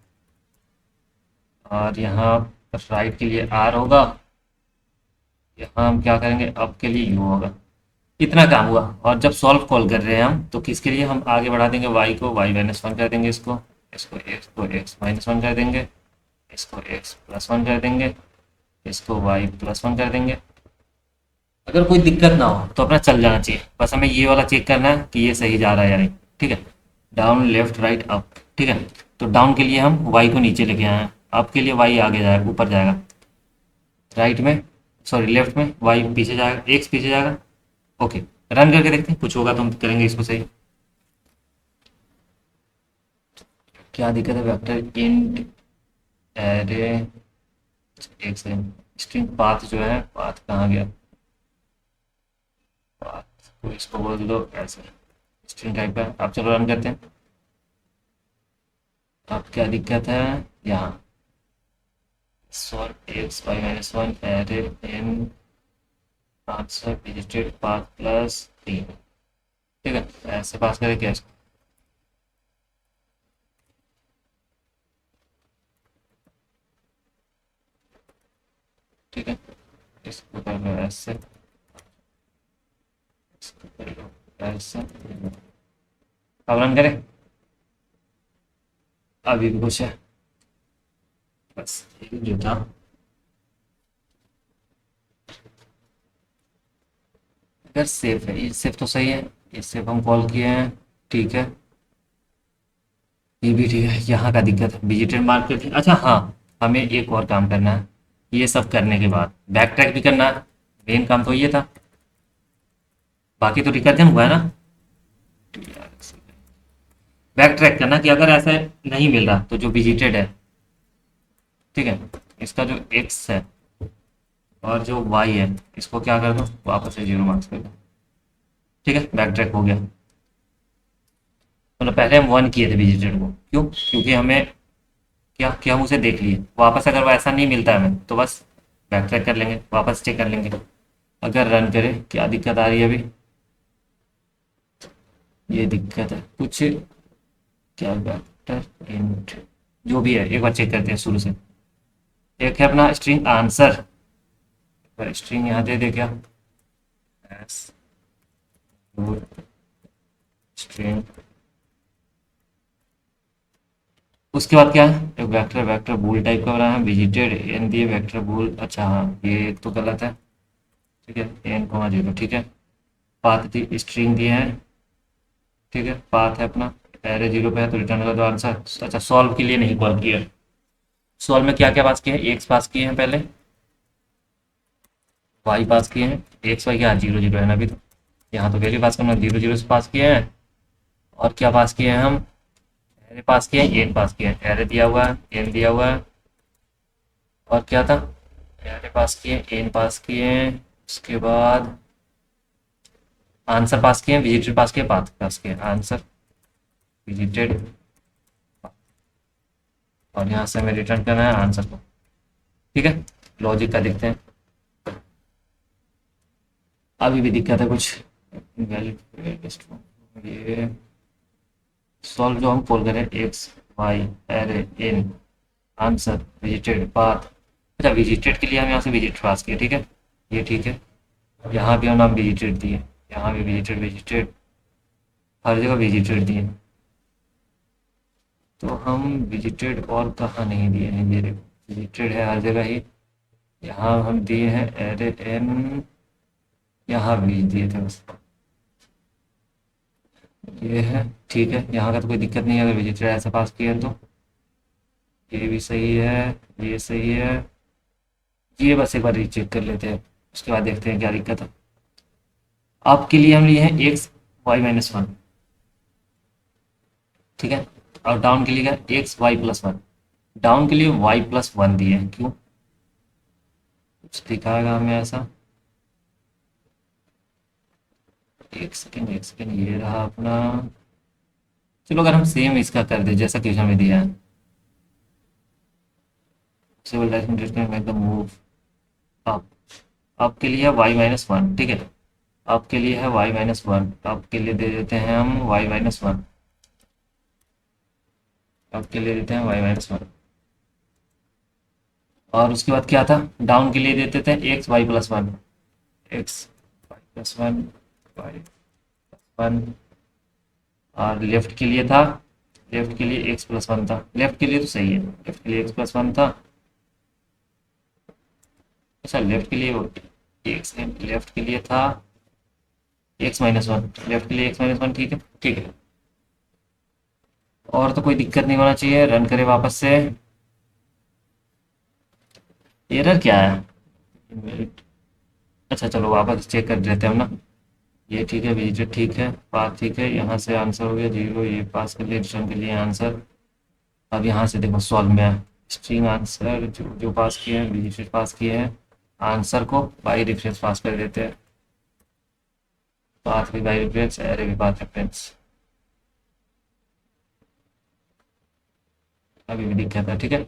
और यहाँ राइट के लिए r होगा, यहाँ हम क्या करेंगे, अब के लिए u होगा। इतना काम हुआ। और जब सॉल्व कॉल कर रहे हैं हम तो किसके लिए हम आगे बढ़ा देंगे, y को y-1 कर देंगे, इसको इसको x-1 कर देंगे, इसको x+1 कर देंगे, इसको y+1 कर देंगे। अगर कोई दिक्कत ना हो तो अपना चल जाना चाहिए, बस हमें ये वाला चेक करना है कि ये सही जा रहा है या नहीं। ठीक है, डाउन लेफ्ट राइट अप। ठीक है, तो डाउन के लिए हम y को नीचे लेके आए हैं, अप के लिए y आगे जाएगा, ऊपर जाएगा, राइट में सॉरी लेफ्ट में y पीछे जाएगा, x पीछे जाएगा। ओके, रन करके देखते हैं, कुछ होगा तो हम करेंगे इसको सही। क्या दिक्कत है, वेक्टर इंट एरे, एक सेकंड, स्ट्रिंग पाथ जो है, पाथ कहाँ गया, पाथ को इसको बोल दो ऐसे, स्ट्रिंग टाइप है। अब चलो रन करते हैं। अब क्या दिक्कत है, यहाँ solve x y-1 array in answer visited path plus 3। ठीक है, ऐसे पास करें क्या इसको, ठीक है, इसको कर लो ऐसे, इसको कर लो ऐसे। अब रन करें, अभी भी कुछ है, बस ये जो था। अगर सेफ है, ये सेफ तो सही है, ये सेफ हम कॉल किए हैं, ठीक है, ये भी ठीक है। यहाँ का दिक्कत है, विजिटेड मार्केट। अच्छा हाँ, हमें एक और काम करना है, ये सब करने के बाद बैक ट्रैक भी करना है। मेन काम तो ये था, बाकी तो रिकर्जन हुआ है ना। बैक ट्रैक करना कि अगर ऐसा नहीं मिल रहा तो जो विजिटेड है, ठीक है, इसका जो एक्स है और जो वाई है, इसको क्या कर दो, वापस से 0 मार्क्स कर दो। ठीक है, बैक ट्रैक हो गया। मतलब पहले हम 1 किए थे विजिटेड को, क्यों, क्योंकि हमें क्या कि हम उसे देख लिए, वापस अगर वो ऐसा नहीं मिलता है हमें तो बस बैक ट्रैक कर लेंगे, वापस चेक कर लेंगे। अगर रन करें, क्या दिक्कत आ रही है अभी, ये दिक्कत है कुछ, क्या वेक्टर इंट जो भी है, एक बार चेक करते हैं शुरू से। एक है अपना स्ट्रिंग आंसर, स्ट्रिंग यहाँ दे दे क्या, एस स्ट्रिंग। उसके बाद क्या है, एक वेक्टर, वेक्टर बूल टाइप का बना है, विजिटेड एन दिए वेक्टर बूल। अच्छा हाँ, ये तो गलत है, ठीक है, n,0, ठीक है। पाथ दी स्ट्रिंग दिए हैं, ठीक है, पाथ है अपना, एरे 0 पे है तो रिटर्न का दो आंसर। अच्छा, सॉल्व के लिए नहीं कॉल किया, सॉल्व में क्या क्या पास किए हैं, एक्स पास किए हैं पहले, वाई पास किए हैं, एक्स वाई क्या 0 0 है ना अभी तो, यहाँ तो वैल्यू पास करना, 0 0 से पास किए हैं। और क्या पास किए हैं हम, एरे पास किए हैं, एन पास किए हैं, एरे दिया हुआ है, एन दिया हुआ है, और क्या था, एरे पास किए, एन पास किए हैं, उसके बाद आंसर पास किए, विजिटेड पास किए, पाथ पास किए, आंसर विजिटेड, और यहाँ से हमें रिटर्न करना है आंसर को। ठीक है, लॉजिक का देखते हैं, अभी भी दिक्कत है कुछ, ये सॉल्व जो हम कॉल करें, x y array in answer visited path. अच्छा, विजिटेड के लिए हम यहाँ से विजिट पास किए, ठीक है, ये ठीक है। यहाँ भी हम नाम विजिटेड दिए, यहाँ भी विजिटेड, विजिटेड हर जगह विजिटेड दिए, तो हम विजिटेड और कहाँ नहीं दिए हैं, ये विजिटेड है हर जगह ही। यहाँ हम दिए हैं एरे एन, यहाँ भी दिए थे बस, ये है, ठीक है, यहाँ का तो कोई दिक्कत नहीं है अगर विजिटर ऐसे पास किया तो। ये भी सही है, ये सही है। ये बस एक बार रीचेक कर लेते हैं, उसके बाद देखते हैं क्या दिक्कत है। आपके लिए हम लिए हैं एक्स वाई माइनस वन, ठीक है। और डाउन के लिए क्या, x y plus one. Down के लिए वाई प्लस वन दिए हैं, क्यों, कुछ दिखाएगा हमें ऐसा। एक सेकेंड एक सेकेंड, ये रहा अपना। चलो अगर हम सेम इसका कर दे जैसा क्वेश्चन में दिया है, civil direction make the move up. आपके लिए है वाई माइनस वन, ठीक है। आपके लिए है वाई माइनस वन, आपके लिए दे देते हैं हम वाई माइनस वन। आपके लिए देते हैं वाई माइनस वन। और उसके बाद क्या था, डाउन के लिए देते थे x y plus one. X y plus one, y one. और लेफ्ट के लिए था, लेफ्ट के लिए एक्स प्लस वन था। लेफ्ट के लिए तो सही है, लेफ्ट के लिए एक्स प्लस वन था। अच्छा लेफ्ट के लिए एक्स, लेफ्ट के लिए था एक्स माइनस वन। लेफ्ट के लिए एक्स माइनस वन, ठीक है ठीक है। और तो कोई दिक्कत नहीं होना चाहिए, रन करें वापस से। एरर क्या है, अच्छा चलो वापस चेक कर लेते हैं हम ना। ये ठीक है, विजिटर ठीक है, पाथ ठीक है, यहाँ से आंसर हो गया जीरो, ये पास कर लिया, रिटर्न के लिए आंसर। अब यहाँ से देखो सॉल्व में है, स्ट्रिंग आंसर जो जो पास किए हैं, विजिटर पास किए हैं, आंसर को बाई रेफरेंस पास कर देते हैं। पाथ भी बाई रेफरेंस, एरे भी पाथ रेफरेंस। अभी भी दिक्कत है, ठीक है।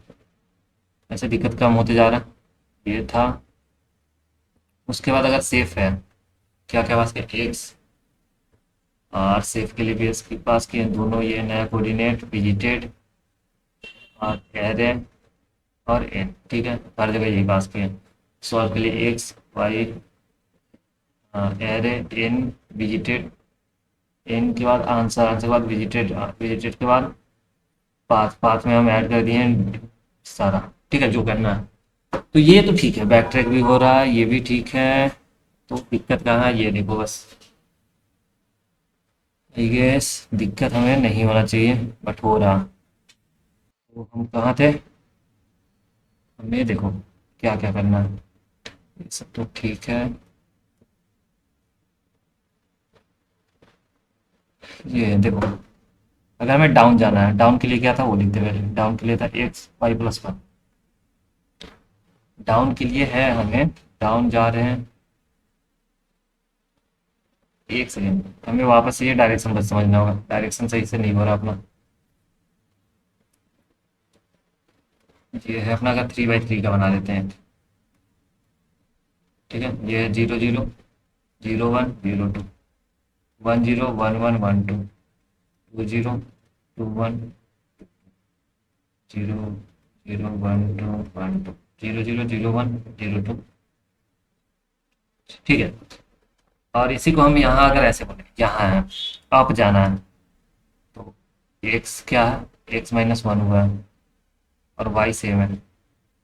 ऐसे दिक्कत कम होते जा रहा है, ये था। उसके बाद अगर सेफ है, क्या क्या पास किया, एक्स और सेफ के लिए भी इसके पास किए दोनों, ये नया कोऑर्डिनेट विजिटेड और एरे और एन, ठीक है, हर जगह यही पास किए। सॉल्व के लिए x y, array n visited, n के बाद आंसर, आंसर के बाद विजिटेड, विजिटेड के बाद पाथ, पाथ में हम ऐड कर दिए हैं सारा, ठीक है जो करना है। तो ये तो ठीक है, बैक ट्रैक भी हो रहा है, ये भी ठीक है। तो दिक्कत कहाँ है, ये देखो बस। आई गेस दिक्कत हमें नहीं होना चाहिए, बट हो रहा। तो हम कहाँ थे, हमें देखो क्या क्या करना है। ये सब तो ठीक है। ये देखो, अगर हमें डाउन जाना है, डाउन के लिए क्या था वो लिखते हुए, डाउन के लिए था x y plus one. Down के लिए है हमें, डाउन जा रहे हैं। एक सेकेंड, हमें वापस ये डायरेक्शन बस समझना होगा, डायरेक्शन सही से नहीं हो रहा अपना। ये है अपना, अगर थ्री बाई थ्री का बना देते हैं, ठीक है। ये है zero zero, zero one zero two, one zero one one one two, two zero two one, zero zero one two one two, zero zero zero one zero two, ठीक है। और इसी को हम यहाँ अगर ऐसे बोले, यहाँ है अप जाना है, तो एक्स क्या है, एक्स माइनस वन हुआ है और वाई सेम है।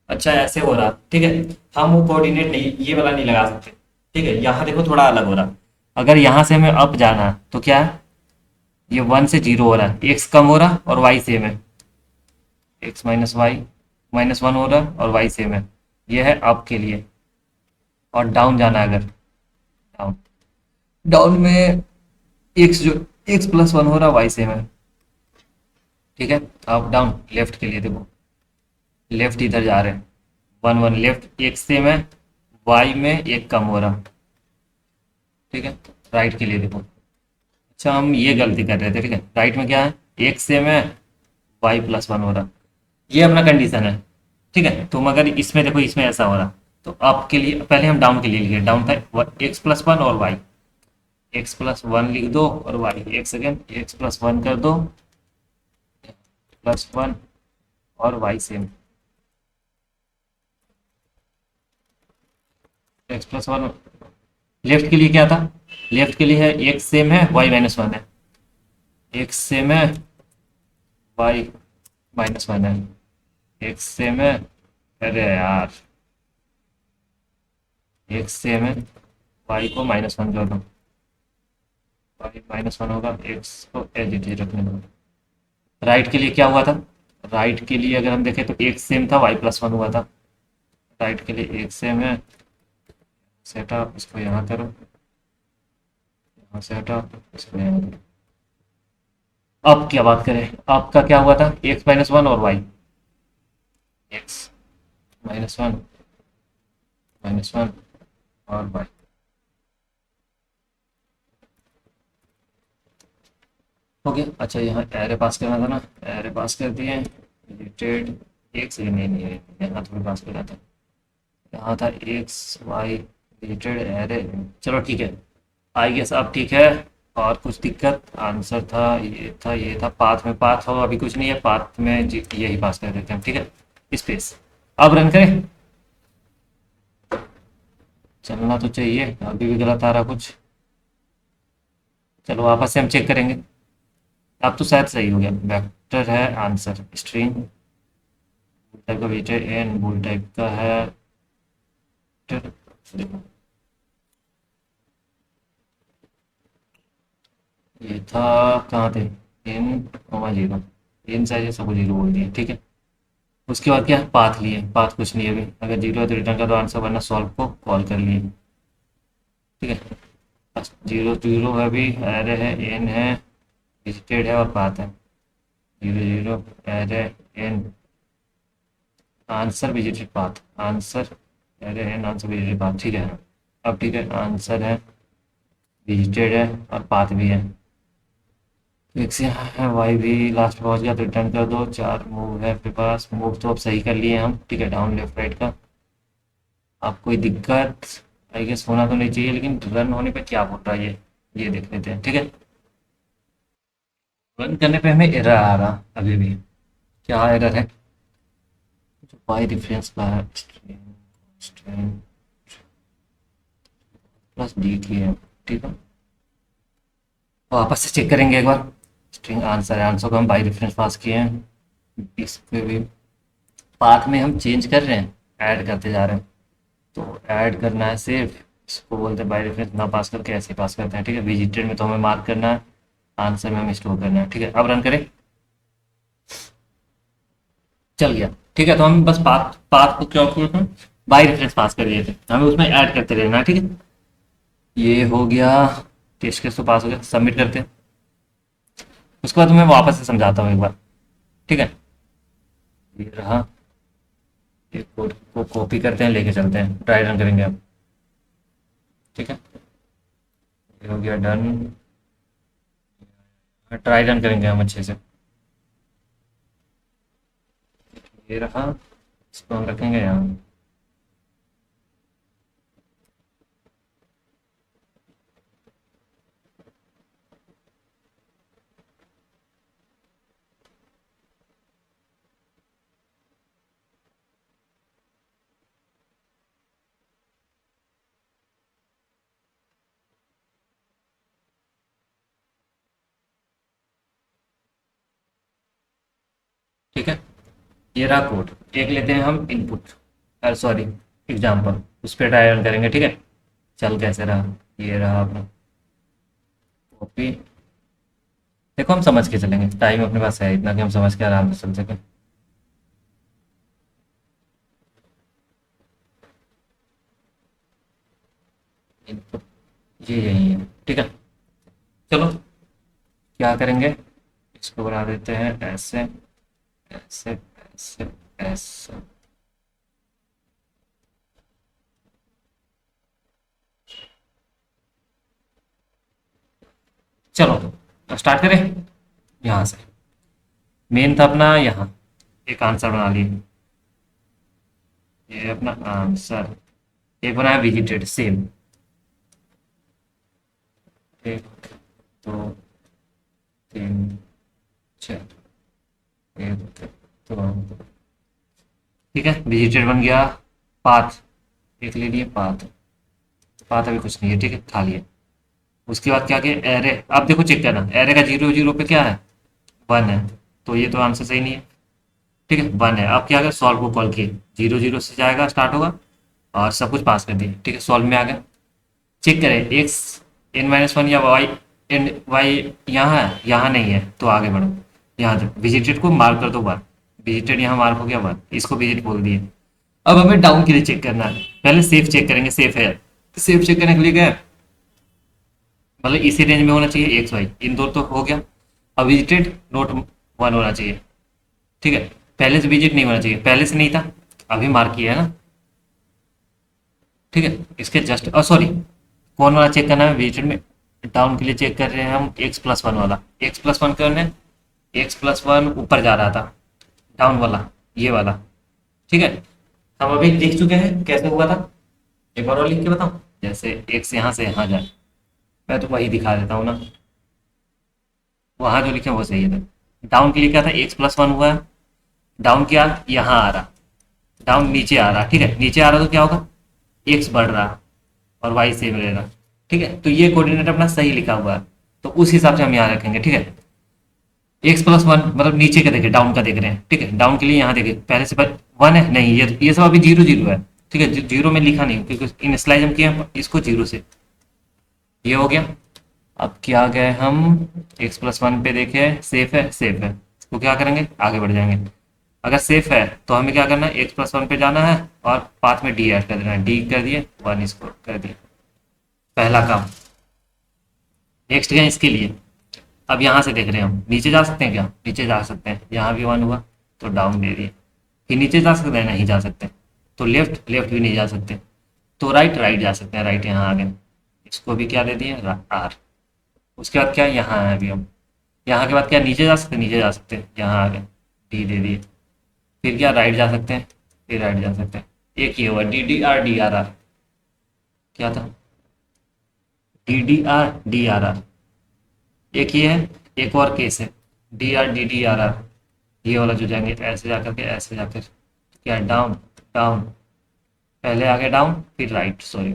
अच्छा ऐसे हो रहा, ठीक है। हम वो कोऑर्डिनेट नहीं, ये वाला नहीं लगा सकते, ठीक है। यहाँ देखो थोड़ा अलग हो रहा। अगर यहाँ से हमें अप जाना है तो क्या है, ये वन से जीरो हो रहा है, एक्स कम हो रहा और वाई सेम है, x minus y minus one हो रहा और वाई सेम है। ये है अप के लिए। और डाउन जाना है अगर, डाउन, डाउन में एक्स जो, एक्स प्लस वन हो रहा वाई सेम है, ठीक है। अप डाउन लेफ्ट के लिए देखो, लेफ्ट इधर जा रहे हैं, वन वन लेफ्ट एक सेम है, वाई में एक कम हो रहा, ठीक है। राइट के लिए देखो, अच्छा हम ये गलती कर रहे थे, ठीक है। राइट में क्या है, एक सेम है, वाई प्लस वन हो रहा, ये अपना कंडीशन है, ठीक है। तुम अगर इसमें देखो, इसमें ऐसा हो रहा, तो आपके लिए पहले हम डाउन के लिए लिखे, डाउन था एक्स प्लस वन और वाई, एक्स प्लस वन लिख दो और वाई, एक सेकेंड, एक्स प्लस वन कर दो, प्लस वन और y same, x plus one. Left के लिए क्या था, लेफ्ट के लिए है एक्स सेम है वाई माइनस वन है, एक्स सेम है वाई माइनस वन है, एक्स सेम है, अरे यार एक्स सेम है, वाई को माइनस वन कर दो, वाई माइनस वन होगा, एक्स को एज इट इज रखने दो। राइट के लिए क्या हुआ था? राइट के लिए अगर हम देखें तो एक सेम था, वाई प्लस वन हुआ था। राइट के लिए एक सेम है। सेटअप इसको यहाँ करो, यहाँ से हटा, इसको यहाँ करो। अब क्या बात करें, आपका क्या हुआ था? एक्स माइनस वन और वाई, एक्स माइनस वन और वाई। हो गया। अच्छा यहाँ एरे पास करना था ना, एरे पास कर दिए। रिलेटेड एक से नहीं नहीं यहाँ थोड़ी पास करना था, यहाँ था एक्स वाई रिलेटेड एरे। चलो ठीक है, आई गेस अब ठीक है। और कुछ दिक्कत? आंसर था ये था, ये था पाथ में। पाथ हो अभी कुछ नहीं है, पाथ में यही पास कर देते हैं, ठीक है। स्पेस। अब रन करें। चलना तो चाहिए, अभी भी गलत आ रहा कुछ। चलो वापस से हम चेक करेंगे। अब तो शायद सही हो गया। वेक्टर है आंसर, स्ट्रिंग टाइप का वेटर एन बुल टाइप का है। देखो, ये था कहाँ थे? इन कॉमा जीरो, इन साइज सबको जीरो बोल दिया, ठीक है। उसके बाद क्या है? पाथ लिए, पाथ कुछ नहीं है अभी। अगर जीरो है तो रिटर्न कर दो आंसर, वरना सॉल्व को कॉल कर लिए, ठीक है। बस जीरो जीरो है अभी, एरे है, एन है, विजिटेड है और पाथ है। Zero zero array an answer visited path, answer array an answer visited path, ठीक है। अब ठीक है, आंसर है विजिटेड है और पाथ भी है। एक से यहाँ है, वाई भी लास्ट पहुंच गया तो रिटर्न कर दो। चार मूव है अपने पास, मूव तो अब सही कर लिए हम, ठीक है। डाउन लेफ्ट राइट का। अब कोई दिक्कत आई गेस होना तो नहीं चाहिए, लेकिन रन होने पे क्या बोल रहा है ये देख लेते हैं, ठीक है। रन करने पे हमें एरर आ रहा अभी भी। क्या एरर है? जो बाई रेफरेंस का है, स्ट्रिंग स्ट्रिंग प्लस डी की है, ठीक है। वापस से चेक करेंगे एक बार। स्ट्रिंग आंसर है, आंसर को हम बाई रेफरेंस पास किए हैं। इस पे भी पाथ में हम चेंज कर रहे हैं, ऐड करते जा रहे हैं। तो ऐड करना है सिर्फ, इसको बोलते हैं बाई रेफरेंस। ना पास करके ऐसे पास करते हैं, ठीक है। विजिटेड में तो हमें मार्क करना है, आंसर में हमें स्टोर करना है, ठीक है। अब रन करें। चल गया, ठीक है। तो हम बस पाथ पाथ को क्या करते हैं, बाई रेफरेंस पास कर दिए थे, हमें उसमें ऐड करते रहना है, ठीक है। ये हो गया, टेस्ट केस तो पास हो गया। सबमिट करते हैं। उसके बाद मैं वापस से समझाता हूँ एक बार, ठीक है। ये रहा, एक कोड को कॉपी करते हैं, लेके चलते हैं, ट्राई रन करेंगे अब, ठीक है। ये हो गया डन। ट्राई रन करेंगे हम अच्छे से। ये रहा, इसको हम रखेंगे यहाँ, ठीक है। ये रहा कोड। एक लेते हैं हम इनपुट, सॉरी एग्जाम्पल, उस पर ट्राई रन करेंगे, ठीक है। चल कैसे रहा? ये रहा अपना कॉपी। देखो हम समझ के चलेंगे, टाइम अपने पास है इतना कि हम समझ के आराम से चल सकें। इनपुट ये यही है, ठीक है। चलो क्या करेंगे, इसको बना देते हैं ऐसे ऐसे ऐसे ऐसे। चलो तो स्टार्ट करें यहाँ से। मेन था अपना यहाँ, एक आंसर बना लिए, ये अपना आंसर। एक बनाया विजिटेड, सेम। एक दो तीन चार, एक दो, ठीक है। विजिटेड बन गया। पाथ एक ले लिए, पाथ। पाथ अभी कुछ नहीं है, ठीक है, खाली है। उसके बाद क्या किया, एरे। अब देखो चेक करना, एरे का जीरो जीरो पे क्या है, वन है। तो ये तो आंसर सही नहीं है, ठीक है। वन है। अब क्या करें, सॉल्व को कॉल किए, जीरो जीरो से जाएगा, स्टार्ट होगा और सब कुछ पास कर दिए, ठीक है। सॉल्व में आ गया। चेक करें, एक्स एन माइनस वन या वाई एंड वाई यहाँ है, यहाँ नहीं है, तो आगे बढ़ो। यहाँ तक विजिटेड को मार्क कर दो वन, विजिटेड यहाँ मार्क हो गया वन, इसको विजिट बोल दिए। अब हमें डाउन के लिए चेक करना है, पहले सेफ चेक करेंगे, सेफ है। सेफ चेक करने के लिए गए, मतलब इसी रेंज में होना चाहिए एक्स वाई, इन दो तो हो गया। अब विजिटेड नोट वन होना चाहिए, ठीक है। पहले से विजिट नहीं होना चाहिए, पहले से नहीं था, अभी मार्क किया है ना, ठीक है। इसके जस्ट सॉरी, कौन वाला चेक करना है विजिटेड में, डाउन के लिए चेक कर रहे हैं हम एक्स प्लस वन वाला। एक्स प्लस वन करना है, एक्स प्लस वन ऊपर जा रहा था, डाउन वाला, ये वाला, ठीक है। हम अभी देख चुके हैं कैसे हुआ था, एक बार और लिख के बताऊं, जैसे एक्स यहाँ से यहाँ जाए, मैं तो वही दिखा देता हूँ ना, वहां जो लिखे वो सही है। डाउन के लिए क्या था, एक्स प्लस वन हुआ है, डाउन किया यहाँ आ रहा, डाउन नीचे आ रहा, ठीक है, नीचे आ रहा तो क्या होगा, एक्स बढ़ रहा और वाई सेम रहेगा, ठीक है। तो ये कोऑर्डिनेट अपना सही लिखा हुआ है, तो उस हिसाब से हम यहाँ रखेंगे, ठीक है। एक्स प्लस वन मतलब नीचे का देखे, डाउन का देख रहे हैं, ठीक है। डाउन के लिए यहाँ देखे, पहले से वन है नहीं, ये सब अभी जीरो जीरो है, ठीक है। जीरो में लिखा नहीं क्योंकि इनिशियलाइज हम किए हैं इसको जीरो से, ये हो गया। अब क्या गए हम एक्स प्लस वन पे देखे, सेफ है, सेफ है, तो क्या करेंगे, आगे बढ़ जाएंगे। अगर सेफ है तो हमें क्या करना है, एक्स प्लस वन पे जाना है और पाथ में डी ऐड कर देना है, डी कर दिए, वन इसको कर दिए, पहला काम। नेक्स्ट गए इसके लिए, अब यहाँ से देख रहे हैं हम, नीचे जा सकते हैं क्या, नीचे जा सकते हैं, यहाँ भी वन हुआ तो डाउन दे दिए। फिर नीचे जा सकते हैं, नहीं जा सकते, तो लेफ्ट, लेफ्ट भी नहीं जा सकते, तो राइट, राइट जा सकते हैं, राइट यहाँ आ गए, इसको भी क्या दे दिए, आर। उसके बाद क्या, यहाँ है अभी हम, यहाँ के बाद क्या, नीचे जा सकते हैं, नीचे जा सकते हैं, यहाँ आ गए, डी दे दिए। फिर क्या, राइट जा सकते हैं, फिर राइट जा सकते हैं, एक ही हुआ, D D R D R R, क्या था, D D R D R R, एक ही है, एक और केस है, D R D D R R, ये वाला जो जाएंगे ऐसे जाकर के, ऐसे जाकर क्या, डाउन, डाउन, पहले आगे डाउन, फिर राइट, सॉरी,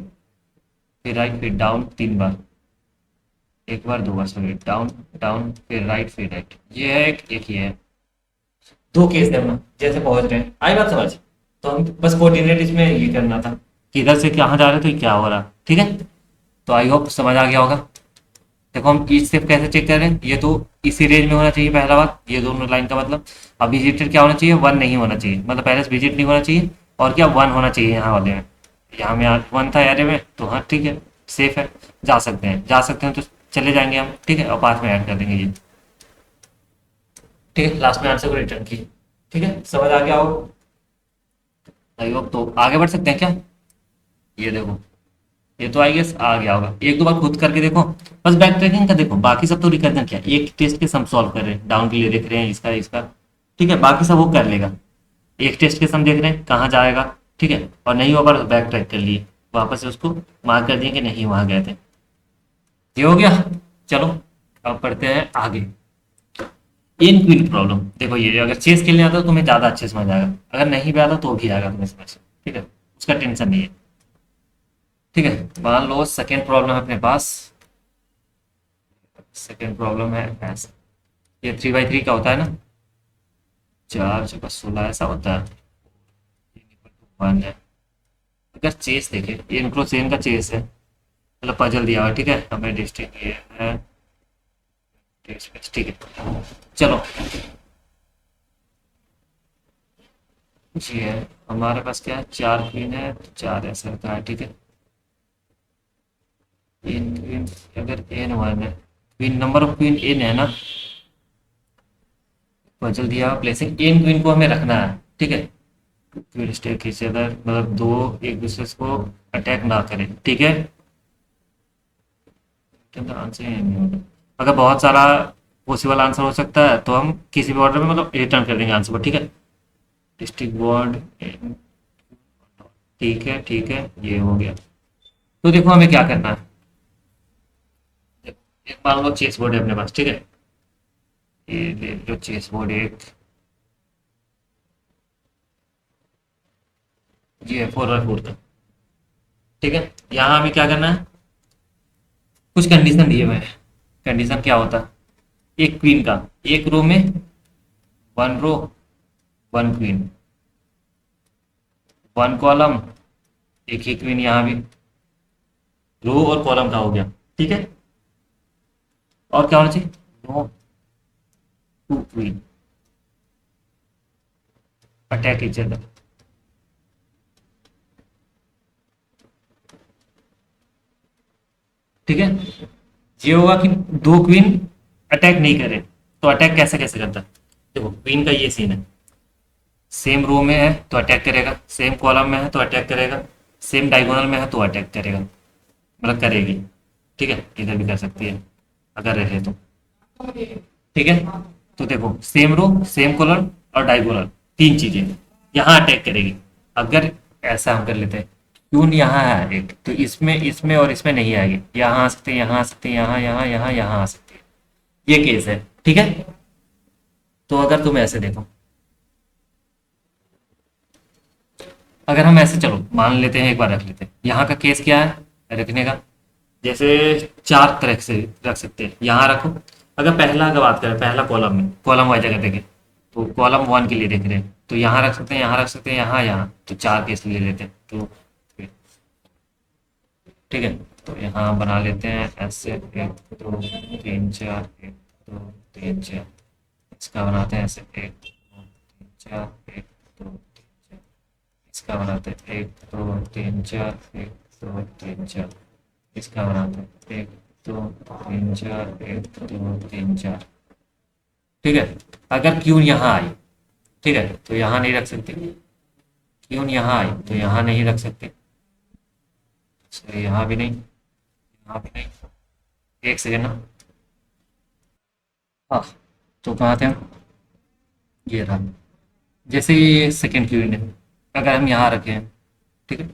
फिर राइट, फिर डाउन, तीन बार, एक बार, दो बार, सॉरी, डाउन, डाउन, फिर राइट, फिर राइट, ये है एक ये है, दो केस है अपना, जैसे पहुंच रहे हैं, आई बात समझ। तो हम बस कोऑर्डिनेट इसमें ये करना था कि इधर से कहाँ जा रहे थे, क्या हो रहा, ठीक है। तो आई होप समझ आ गया होगा। देखो हम ईच स्टेप कैसे चेक कर रहे हैं, ये तो इसी रेंज में होना चाहिए, पहला बात, ये दोनों लाइन का मतलब। अब विजिटेड क्या होना चाहिए, वन नहीं होना चाहिए, मतलब पहले से विजिट नहीं होना चाहिए, और क्या, वन होना चाहिए यहाँ वाले में, यहाँ में वन था एरे में, तो हाँ ठीक है, सेफ है, जा सकते हैं, जा सकते हैं, तो चले जाएंगे हम, ठीक है, और पास में ऐड कर देंगे ये, ठीक है। लास्ट में आंसर को रिटर्न की, ठीक है, समझ आ गया हो आई होप। तो आगे बढ़ सकते हैं क्या, ये देखो, ये तो आई गेस आ गया होगा, एक दो बार खुद करके देखो, बस बैक ट्रैकिंग का देखो, बाकी सब तो रिकर्जन क्या, एक टेस्ट के सम सॉल्व कर रहे हैं, डाउन के लिए देख रहे हैं, इसका इसका, ठीक है, बाकी सब वो कर लेगा। एक टेस्ट के सम देख रहे हैं कहाँ जाएगा, ठीक है, और नहीं होगा तो बैक ट्रैक कर लिए, वापस से उसको मार्क कर दिए कि नहीं वहां गए थे, ये हो गया। चलो अब पढ़ते हैं आगे, इन क्वीन प्रॉब्लम। देखो ये अगर चेस खेलने आता तो तुम्हें ज्यादा अच्छे समझ आएगा, अगर नहीं भी आता तो भी आएगा तुम्हें समझ, ठीक है, उसका टेंशन नहीं है, ठीक है। मान लो सेकेंड प्रॉब्लम है अपने पास, सेकेंड प्रॉब्लम है ऐसा, ये 3/3 का होता है ना, 4 × 16 ऐसा होता है, वन है। अगर चेस देखे, ये इनक्रोचेन का चेस है, मतलब पजल दिया हुआ, ठीक है, हमें डिस्ट्रिक्ट ये है, ठीक है। चलो जी है, हमारे पास क्या है, 4 क्वीन है, तो 4 ऐसा होता है, ठीक है। एन क्वीन, अगर एन वन है, queen number of queen n है ना, पजल दिया प्लेसिंग, एन क्वीन को हमें रखना है, ठीक है। क्वीन स्टेक इच अदर, मतलब दो एक दूसरे को अटैक ना करें, ठीक है। आंसर ही नहीं होगा, अगर बहुत सारा पॉसिबल आंसर हो सकता है तो हम किसी भी ऑर्डर में मतलब रिटर्न कर देंगे आंसर को, ठीक है। डिस्ट्रिक्ट बोर्ड, ठीक है, ठीक है, ये हो गया। तो देखो हमें क्या करना है, एक मान लो चेस बोर्ड है अपने पास, ठीक है, ये ले लो चेस बोर्ड एक, ये है 4x4 का, ठीक है। यहाँ हमें क्या करना है, कुछ कंडीशन दिए हुए हैं। कंडीशन क्या होता है, एक क्वीन का, एक रो में, one row, one queen, one column, एक ही क्वीन, यहाँ भी रो और कॉलम का हो गया, ठीक है। और क्या होना चाहिए, no two queen attack each other. ठीक है, ये होगा कि दो क्वीन अटैक नहीं करे, तो अटैक कैसे कैसे करता है। देखो क्वीन का ये सीन है, सेम रो में है तो अटैक करेगा, सेम कॉलम में है तो अटैक करेगा, सेम डायगोनल में है तो अटैक करेगा, मतलब करेगी। ठीक है, इधर भी कर सकती है अगर रहे तो। ठीक है, तो देखो सेम रो, सेम कॉलम और डायगोनल, तीन चीजें यहाँ अटैक करेगी। अगर ऐसा हम कर लेते हैं, क्यों यहाँ है एक, तो इसमें इसमें और इसमें नहीं आएगी, यहाँ आ सकते हैं, यहाँ आ सकते हैं, यहाँ यहाँ यहाँ यहाँ आ सकते हैं, ये केस है। ठीक है, तो अगर तुम ऐसे देखो, अगर हम ऐसे चलो मान लेते हैं, एक बार रख लेते हैं, यहाँ का केस क्या है रखने का, जैसे चार तरह से रख सकते हैं, यहाँ रखो। अगर पहला का बात करें, पहला कॉलम में, कॉलम वाइज अगर देखें, तो कॉलम वन के लिए देख रहे हैं, तो यहाँ रख सकते हैं, यहाँ रख सकते हैं, यहाँ यहाँ, तो चार केस ले लेते हैं तो। ठीक है, तो यहाँ बना लेते हैं ऐसे, एक दो तीन चार, एक दो तीन चार, इसका बनाते हैं ऐसे, एक दो तीन चार, एक दो तीन चार, इसका बनाते हैं एक दो तीन चार, एक दो तीन चार, इसका बनाते हैं एक दो तीन चार, एक दो तीन चार। ठीक है, अगर क्यून यहाँ आई, ठीक है, तो यहाँ नहीं रख सकते, क्यून यहाँ आई तो यहाँ नहीं रख सकते, so यहाँ भी नहीं, यहाँ भी नहीं। एक सेकेंड ना, हाँ, तो कहाँ थे हम, ये रहा। जैसे ये सेकेंड क्यून है, अगर हम यहाँ रखे हैं, ठीक है,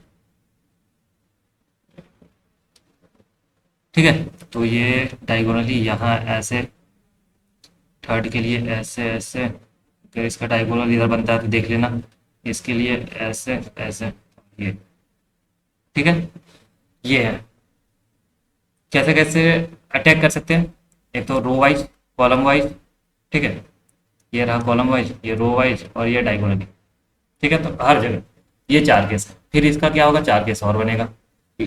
ठीक है, तो ये डायगोनली यहाँ ऐसे, थर्ड के लिए ऐसे ऐसे, अगर इसका डायगोनल इधर बनता है तो देख लेना, इसके लिए ऐसे ऐसे, ये। ठीक है, ये है, कैसे कैसे अटैक कर सकते हैं, एक तो रो वाइज, कॉलम वाइज। ठीक है, ये रहा कॉलम वाइज, ये रो वाइज, और ये डायगोनली। ठीक है, तो हर जगह ये चार केस है। फिर इसका क्या होगा, चार केस और बनेगा।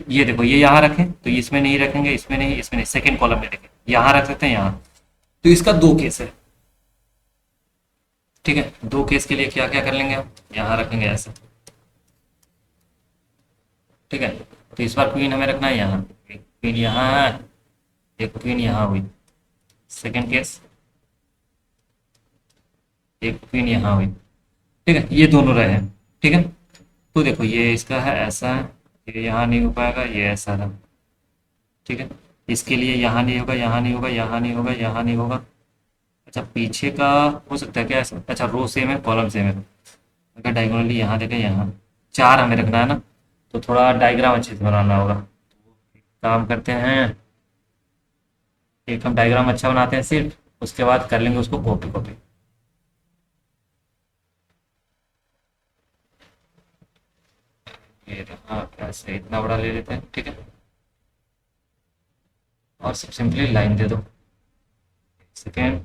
ये देखो, ये यहाँ रखें तो इसमें नहीं रखेंगे, इसमें नहीं, इसमें नहीं, सेकेंड कॉलम में रखें, यहाँ रख सकते हैं, यहाँ। तो इसका दो केस है। ठीक है, दो केस के लिए क्या क्या कर लेंगे हम, यहाँ रखेंगे ऐसे। ठीक है, तो इस बार क्वीन हमें रखना है यहाँ, एक क्वीन यहाँ है, एक क्वीन यहाँ हुई, सेकेंड केस, एक क्वीन यहाँ हुई। ठीक है, ये दोनों रहे हैं। ठीक है, तो देखो ये इसका है ऐसा है, ये यहाँ नहीं हो पाएगा, ये ऐसा रहा। ठीक है, इसके लिए यहाँ नहीं होगा, यहाँ नहीं होगा, यहाँ नहीं होगा, यहाँ नहीं होगा। अच्छा, पीछे का हो सकता है क्या ऐसा, अच्छा रो सेम है, कॉलम सेम है, अगर डायगोनली यहाँ देखें, यहाँ चार हमें रखना है ना, तो थोड़ा डायग्राम अच्छे से बनाना होगा। काम करते हैं, एक हम डायग्राम अच्छा बनाते हैं सिर्फ, उसके बाद कर लेंगे उसको कॉपी कॉपी। ये रहा ऐसे, इतना बड़ा ले लेते हैं। ठीक है, और सब सिंपली लाइन दे दो, सेकेंड,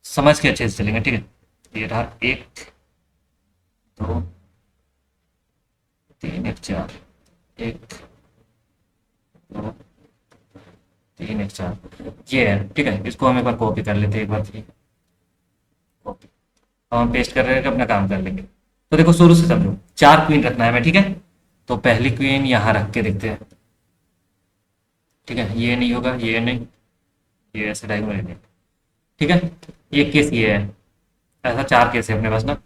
समझ के अच्छे से चलेंगे। ठीक है, ये रहा एक दो तीन, एक चार, एक दो तीन, एक चार, ये है। ठीक है, इसको हम एक बार कॉपी कर लेते हैं, एक बार थ्री कॉपी, अब हम पेस्ट कर रहे हैं कि अपना काम कर लेंगे। तो देखो शुरू से समझो, चार क्वीन रखना है हमें। ठीक है, तो पहली क्वीन यहाँ रख के देखते हैं। ठीक है, ये नहीं होगा, ये नहीं, ये ऐसे डायगोनल नहीं। ठीक है, ये केस ये है, ऐसा चार केस है अपने पास ना,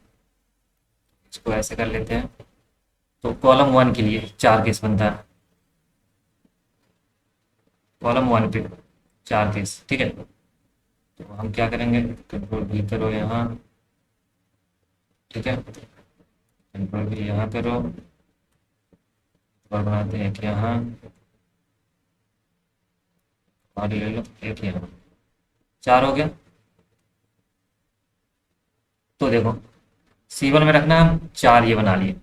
इसको ऐसे कर लेते हैं। तो कॉलम वन के लिए चार केस बनता है, कॉलम वन पे चार केस। ठीक है, तो हम क्या करेंगे, कंट्रोल भी करो यहाँ। ठीक है, कंट्रोल भी यहाँ करो, और बनाते हैं एक यहाँ, और ले लो एक यहाँ, चार हो गया। तो देखो C1 में रखना है, हम चार ये बना लिए,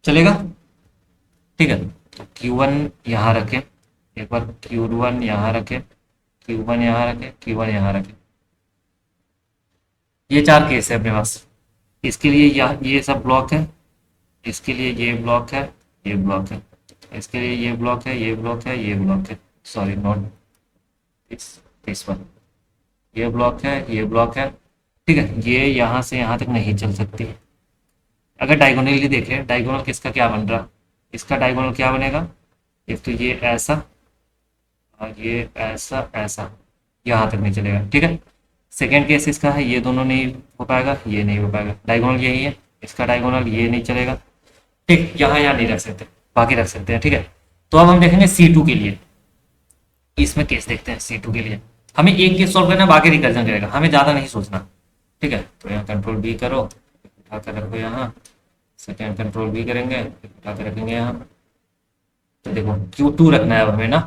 चलेगा। ठीक है, तो Q1 यहाँ रखें, एक बार Q1 यहाँ रखें, Q1 यहाँ रखें, Q1 यहाँ रखें, ये चार केस है अपने पास। इसके लिए ये सब ब्लॉक है, इसके लिए ये ब्लॉक है, ये ब्लॉक है, इसके लिए ये ब्लॉक है, ये ब्लॉक है, ये ब्लॉक है, सॉरी नॉट इस इस पर ये ब्लॉक है, ये ब्लॉक है। ठीक है, ये यहाँ से यहाँ तक नहीं चल सकती। अगर डायगोनली देखें, डायगोनल किसका क्या बन रहा, इसका डायगोनल क्या बनेगा, एक तो ये ऐसा और ये ऐसा ऐसा, यहाँ तक नहीं चलेगा। ठीक है, सेकेंड केस इसका है, ये दोनों नहीं हो पाएगा, ये नहीं हो पाएगा, डायगोनल यही है, इसका डायगोनल ये नहीं चलेगा। ठीक, यहाँ यहाँ नहीं रख सकते, बाकी रख सकते हैं। ठीक है, तो अब हम देखेंगे C2 के लिए, इसमें केस देखते हैं C2 के लिए। हमें एक केस सॉल्व करना है, बाकी रिकर्जन करेगा, हमें ज़्यादा नहीं सोचना। ठीक है, तो यहाँ कंट्रोल B करो, उठा कर रखो यहाँ, सेकेंड कंट्रोल B करेंगे, उठा कर रखेंगे यहाँ। तो देखो Q2 रखना है अब हमें ना,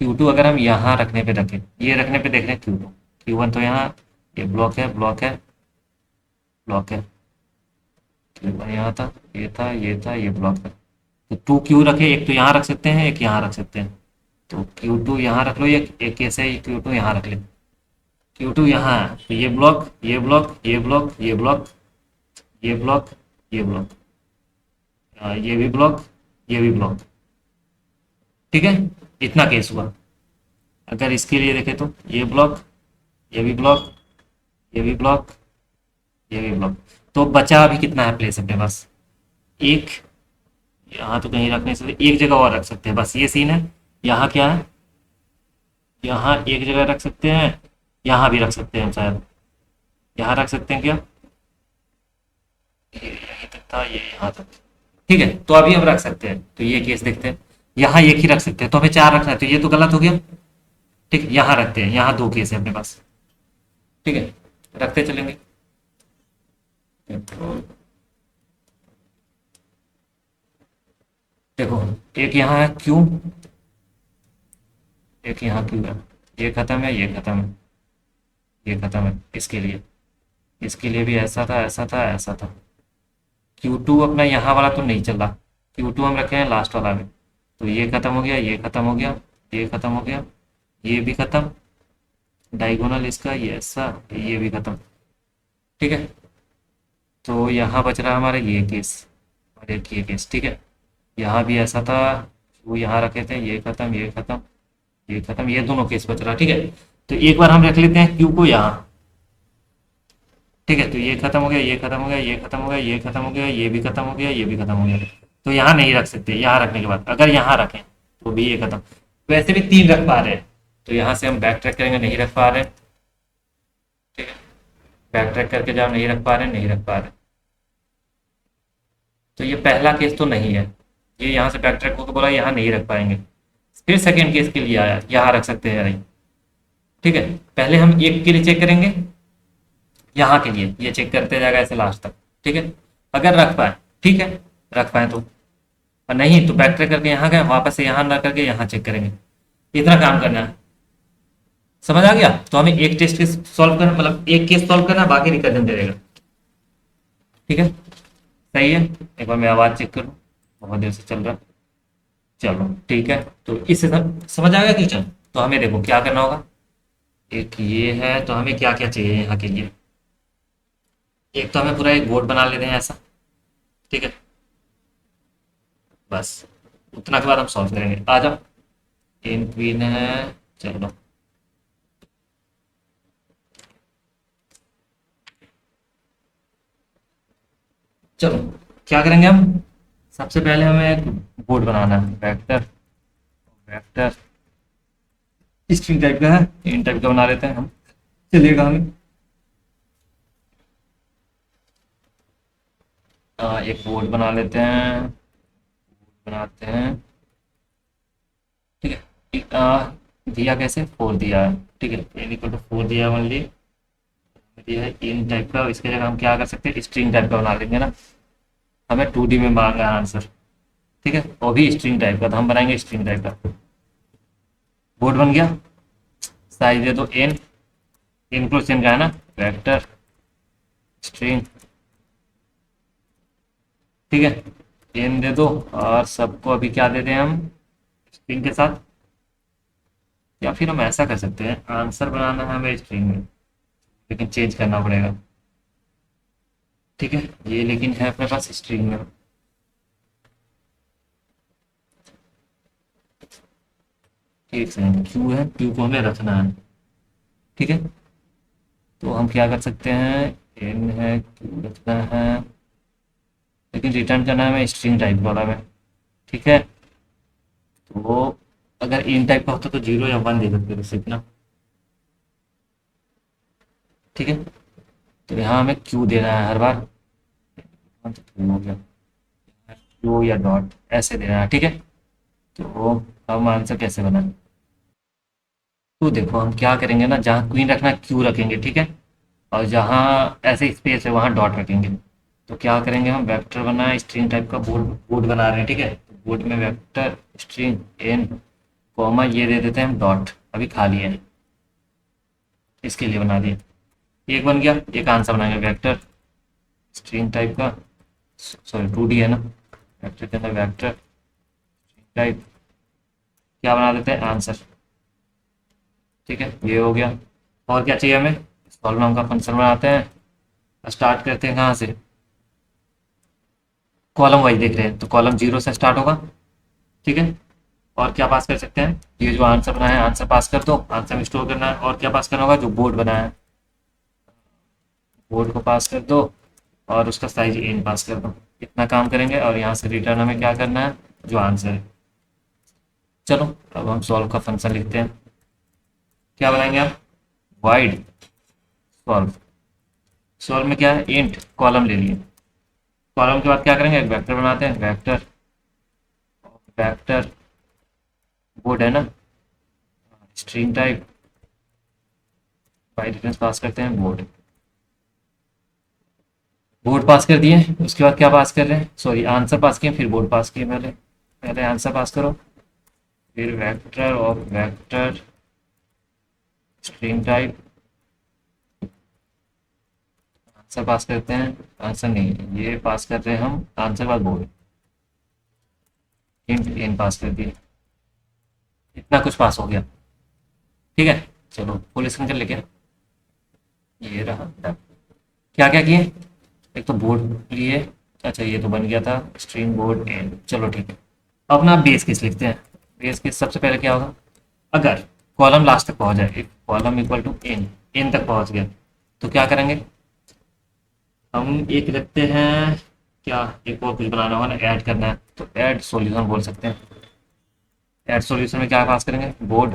Q2 अगर हम यहाँ रखने पे रखें, ये रखने पे देख रहे हैं Q2, Q1 तो यहाँ, ये ब्लॉक है, ब्लॉक है, ब्लॉक है, Q1 यहाँ था, ये था, ये था, ये ब्लॉक था। तो 2Q रखे, एक तो यहाँ रख सकते हैं, एक यहाँ रख सकते हैं। तो Q2 यहाँ रख लो, एक कैसे है, Q2 यहाँ रख ले, Q2 यहाँ है, तो ये ब्लॉक, ये ब्लॉक, ये ब्लॉक, ये ब्लॉक, ये ब्लॉक, ये ब्लॉक, ये भी ब्लॉक, ये भी ब्लॉक। ठीक है, इतना केस हुआ। अगर इसके लिए देखें तो ये ब्लॉक, ये भी ब्लॉक, ये भी ब्लॉक, ये भी ब्लॉक। तो बचा अभी कितना है प्लेस अपने पास, एक, यहाँ तो कहीं रख नहीं सकते, एक जगह और रख सकते हैं, बस ये सीन है। यहाँ क्या है, यहाँ एक जगह रख सकते हैं, यहाँ भी रख सकते हैं शायद, यहाँ रख सकते हैं क्या, ये यहीं तक था, ये यहाँ तक। ठीक है, तो अभी हम रख सकते हैं, तो ये केस देखते हैं। यहाँ एक ही रख सकते हैं, तो हमें चार रखना है, तो ये तो गलत हो गया। ठीक है, यहाँ रखते हैं, यहाँ दो केस है अपने पास। ठीक है, रखते चलेंगे। देखो, एक यहाँ है क्यू, एक यहाँ क्यू है, ये खत्म है, ये खत्म है, ये खत्म है। इसके लिए भी ऐसा था, ऐसा था, ऐसा था। Q2 अपना यहाँ वाला तो नहीं चल रहा, Q2 हम रखे हैं लास्ट वाला में। तो ये खत्म हो गया, ये खत्म हो गया, ये खत्म हो गया, ये भी खत्म, डायगोनल इसका ये ऐसा, ये भी खत्म। ठीक है, तो यहाँ बच रहा हमारा ये केस और एक ये केस। ठीक है, यहाँ भी ऐसा था, वो यहाँ रखे थे, ये खत्म, ये खत्म, ये खत्म, ये दोनों केस बच रहा। ठीक है, तो एक बार हम रख लेते हैं क्यू को यहाँ। ठीक है, तो ये खत्म हो गया, ये खत्म हो गया, ये खत्म हो गया, ये खत्म हो गया, ये भी खत्म हो गया, ये भी खत्म हो गया। तो यहाँ नहीं रख सकते, यहाँ रखने के बाद अगर यहाँ रखें तो भी ये खत्म। वैसे भी तीन रख पा रहे हैं, तो यहाँ से हम बैक ट्रैक करेंगे, नहीं रख पा रहे। ठीक है, बैक ट्रैक करके जब नहीं रख पा रहे, नहीं रख पा रहे, तो ये पहला केस तो नहीं है। ये यहाँ से बैक ट्रैक को बोला यहाँ नहीं रख पाएंगे, फिर सेकेंड केस के लिए आया, यहाँ रख सकते हैं नहीं। ठीक है, पहले हम एक के लिए चेक करेंगे, यहाँ के लिए ये चेक करते जाएगा ऐसे लास्ट तक। ठीक है, अगर रख पाए ठीक है, रख पाए तो, और नहीं तो बैक ट्रैक करके यहाँ गए, वापस से यहाँ ना करके यहाँ चेक करेंगे। इतना काम करना है, समझ आ गया। तो हमें एक टेस्ट केस सॉल्व करना, मतलब एक केस सॉल्व करना, बाकी रिकर्जन दे देगा। ठीक है, सही है। एक बार मैं आवाज चेक करूँ, बहुत देर से चल रहा। चलो ठीक है, तो इससे समझ आ गया क्वेश्चन। तो हमें देखो क्या करना होगा, एक ये है, तो हमें क्या क्या चाहिए यहाँ के लिए। एक तो हमें पूरा एक बोर्ड बना लेते हैं ऐसा। ठीक है, बस उतना के बाद हम सॉल्व करेंगे। आ जाओ, इन क्वीन है, चलो चलो क्या करेंगे हम, सबसे पहले हमें एक बोर्ड बनाना है, वेक्टर, वेक्टर स्ट्रिंग टाइप का है, इन टाइप का बना लेते हैं हम, चलिएगा हमें। एक बोर्ड बना लेते हैं, बनाते हैं। ठीक है, दिया कैसे, फोर दिया है। ठीक है, एन इक्वल टू फोर दिया है ओनली, दिया है इन टाइप का। इसके जगह हम क्या कर सकते हैं, स्ट्रिंग टाइप का बना लेंगे ना, हमें 2D में मांगा है आंसर। ठीक है, वो भी स्ट्रिंग टाइप का, तो हम बनाएंगे स्ट्रिंग टाइप का। बोर्ड बन गया, साइज दे दो एन, इंक्लूसिव का है ना, वेक्टर स्ट्रिंग। ठीक है, एन दे दो, और सबको अभी क्या दे दें हम, स्ट्रिंग के साथ। या फिर हम ऐसा कर सकते हैं, आंसर बनाना है हमें स्ट्रिंग में, लेकिन चेंज करना पड़ेगा। ठीक है, ये लेकिन है अपने पास स्ट्रिंग में। एक सेकंड, क्यू है, क्यू को हमें रखना है। ठीक है, तो हम क्या कर सकते हैं, एन है, क्यू रखना है, लेकिन रिटर्न करना है हमें स्ट्रिंग टाइप वाला में। ठीक है, तो अगर इन टाइप का होता तो जीरो या वन दे सकते थे सिर्फ ना। ठीक है, तो यहाँ हमें क्यू देना है हर बार। हाँ, तो true हो गया, क्यू या डॉट ऐसे देना है। ठीक है, तो हम आंसर कैसे बनाएं, तो देखो हम क्या करेंगे ना, जहाँ क्वीन रखना है क्यू रखेंगे। ठीक है, और जहाँ ऐसे स्पेस है वहाँ डॉट रखेंगे। तो क्या करेंगे, हम वेक्टर बनाए स्ट्रिंग टाइप का बोर्ड बोर्ड बना रहे हैं। ठीक है, तो बोर्ड में वेक्टर स्ट्रिंग एन कॉमा ये दे देते हैं हम डॉट, अभी खाली है, इसके लिए बना दिए। एक बन गया, एक आंसर बनाएंगे वेक्टर स्ट्रिंग टाइप का, सॉरी 2D है ना, वेक्टर के अंदर वेक्टर टाइप क्या बना देते हैं, आंसर। ठीक है, ये हो गया। और क्या चाहिए हमें, सॉल्व नाम का फंक्शन बनाते हैं। स्टार्ट करते हैं कहाँ से, कॉलम वाइज देख रहे हैं, तो कॉलम जीरो से स्टार्ट होगा। ठीक है, और क्या पास कर सकते हैं, ये जो आंसर बनाया है आंसर पास कर दो, आंसर में स्टोर करना है। और क्या पास करना होगा, जो बोर्ड बनाया है बोर्ड को पास कर दो, और उसका साइज इन पास कर दो। इतना काम करेंगे, और यहाँ से रिटर्न हमें क्या करना है, जो आंसर है। चलो अब हम सॉल्व का फंक्शन लिखते हैं। क्या बनाएंगे आप, वाइड सॉल्व। सॉल्व में क्या है, इंट कॉलम ले लिए। कॉलम के बाद क्या करेंगे, एक वेक्टर बनाते हैं, वेक्टर वेक्टर बोर्ड है ना, स्ट्रिंग टाइप बाई डिफरेंस पास करते हैं बोर्ड। बोर्ड पास कर दिए, उसके बाद क्या पास कर रहे हैं, सॉरी आंसर पास किए फिर बोर्ड पास किए। पहले पहले आंसर पास करो, फिर vector of vector string type answer pass करते हैं। आंसर नहीं, ये पास कर रहे हैं हम आंसर बाद बोर्ड, इंट इन पास कर दिए। इतना कुछ पास हो गया। ठीक है, चलो फुल स्क्रीन कर लेके, ये रहा। क्या क्या किए, एक तो बोर्ड लिए, अच्छा ये तो बन गया था स्ट्रिंग बोर्ड एंड, चलो ठीक है। अब ना बेस केस लिखते हैं। बेस केस सबसे पहले क्या होगा, अगर कॉलम लास्ट तक पहुंच जाए, if column equal to n, n तक पहुंच गया, तो क्या करेंगे, हम एक रखते हैं, क्या एक और कुछ बनाना होगा ना, ऐड करना है, तो ऐड सॉल्यूशन बोल सकते हैं। ऐड सॉल्यूशन में क्या पास करेंगे, बोर्ड,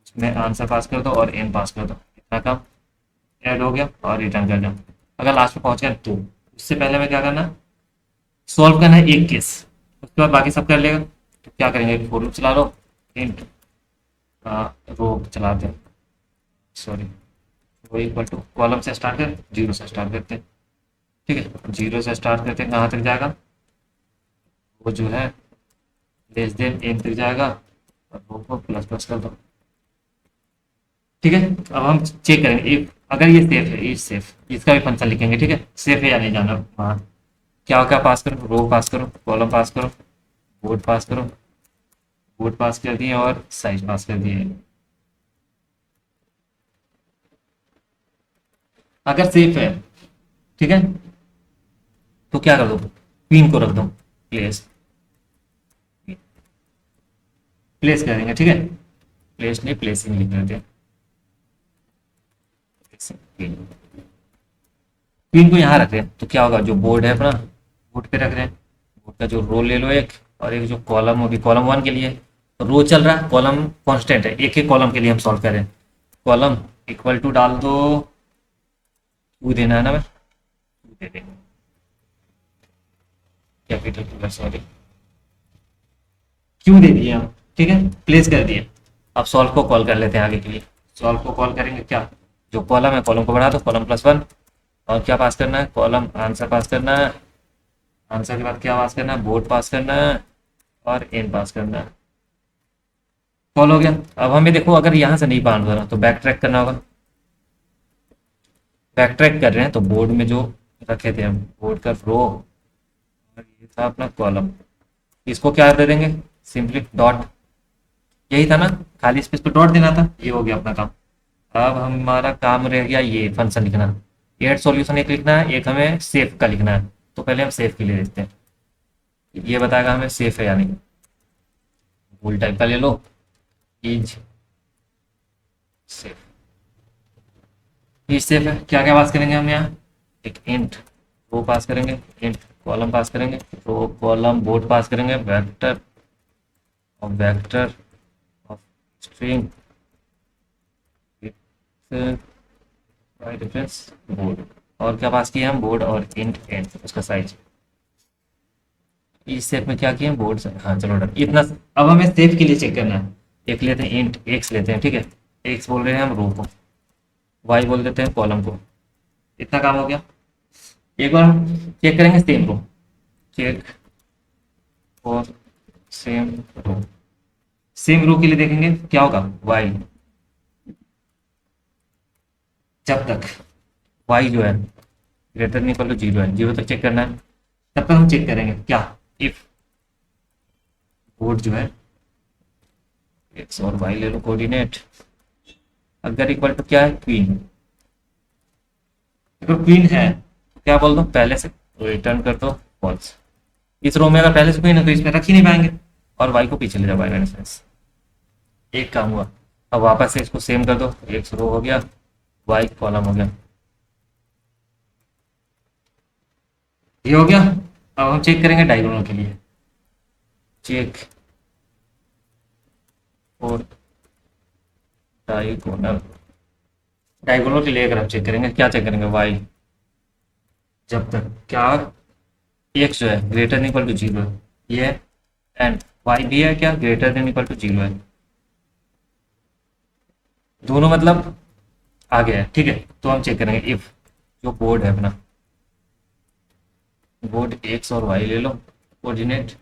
उसमें आंसर पास कर दो और एन पास कर दो, इतना काम ऐड हो गया, और रिटर्न कर दो। अगर लास्ट में पहुंच गया तो उससे पहले में क्या करना, सॉल्व करना है एक केस, उसके बाद बाकी सब कर लेगा। तो क्या करेंगे, फॉर लूप चला लो, इंट रो चलाते हैं, सॉरी वो इक्वल टू कॉलम से स्टार्ट कर, जीरो से स्टार्ट करते हैं। ठीक है, जीरो से स्टार्ट करते हैं, कहाँ तक जाएगा, वो जो है लेस देन एन तक जाएगा, और रो को प्लस प्लस कर दो। ठीक है, अब हम चेक करेंगे एक, अगर ये सेफ है, इज सेफ, इसका भी फंक्शन लिखेंगे। ठीक है, सेफ है या नहीं जाना वहाँ, क्या क्या पास करो, रो पास करो, कॉलम पास करो, बोर्ड पास करो, बोर्ड पास कर दिए और साइज पास कर दिए। अगर सेफ है, ठीक है, तो क्या कर दो, क्वीन को रख दो, प्लेस, प्लेस करेंगे। ठीक है, प्लेस नहीं प्लेसिंग लिख देते हैं, क्वीन को यहाँ रख रहे हैं, तो क्या होगा, जो बोर्ड है अपना बोर्ड पे रख रहे हैं, बोर्ड का जो रो ले लो एक, और एक जो कॉलम होगी कॉलम वन के लिए, रो चल रहा है, कॉलम कांस्टेंट है, एक एक कॉलम के लिए हम सॉल्व करें। कॉलम इक्वल टू डाल दो, टू देना है ना, मैं टू दे देंगे, कैपिटल टू, सॉरी क्यों दे दिए हम। ठीक है, प्लेस कर दिए। अब सॉल्व को कॉल कर लेते हैं आगे के लिए। सॉल्व को कॉल करेंगे, क्या जो कॉलम है कॉलम को बढ़ा दो, कॉलम प्लस वन, और क्या पास करना है, कॉलम आंसर पास करना है, आंसर के बाद क्या पास करना है, बोर्ड पास करना है, और एन पास करना है। कॉल हो गया। अब हमें देखो, अगर यहाँ से नहीं पास हो रहा तो बैक ट्रैक करना होगा। बैक ट्रैक कर रहे हैं, तो बोर्ड में जो रखे थे हम, बोर्ड का रो, और ये था अपना कॉलम, इसको क्या दे देंगे, सिंपली डॉट, यही था ना, खाली स्पेस पे डॉट देना था, ये हो गया अपना काम। अब हमारा काम रह गया ये फंक्शन लिखना। एड सॉल्यूशन एक लिखना है, एक हमें सेफ का लिखना है। तो पहले हम सेफ के लिए देखते हैं, ये बताएगा हमें सेफ है या नहीं। बोल्ड टाइप का ले लो, इज सेफ। इज सेफ है, क्या क्या पास करेंगे हम यहाँ? एक इंट रो पास करेंगे, इंट कॉलम पास करेंगे, रो कॉलम बोर्ड पास करेंगे, vector of string bye difference board. और क्या पास किया हम? बोर्ड और इंट एंड उसका साइज। इस सेफ में क्या किया? बोर्ड से, हाँ चलो डन इतना। अब हमें सेफ के लिए चेक करना है। एक लेते हैं इंट एक्स लेते हैं, ठीक है। एक्स बोल रहे हैं हम रो को, वाई बोल देते हैं कॉलम को। इतना काम हो गया। एक बार हम चेक करेंगे सेम रो, चेक और सेम रो। सेम रो के लिए देखेंगे क्या होगा, वाई जब तक वाई जो है greater than equal to zero है, जीरो तक चेक करना है। तब तक हम चेक करेंगे क्या, इफ बोर्ड जो है एक्स और वाई ले लो कोऑर्डिनेट, अगर इक्वल टू क्या है, क्वीन। अगर क्वीन है तो क्या बोल दो, पहले से रिटर्न कर दो फॉल्स। इस रो में अगर पहले से क्वीन है तो इसमें रख ही नहीं पाएंगे, और वाई को पीछे ले जाओ माइनस। एक काम हुआ। अब वापस से इसको सेम कर दो, एक्स रो हो गया, वाई कॉलम हो गया, ये हो गया। अब हम चेक करेंगे डायगोनल के लिए, चेक और डायगोनल। डायगोनल के लिए अगर हम चेक करेंगे, क्या चेक करेंगे, वाई जब तक क्या, एक्स जो है greater than equal to zero है ये, एंड वाई भी है क्या, greater than equal to zero है। दोनों मतलब आगे है, ठीक है। तो हम चेक करेंगे इफ जो बोर्ड है अपना, बोर्ड एक्स और वाई ले लो कोऑर्डिनेट,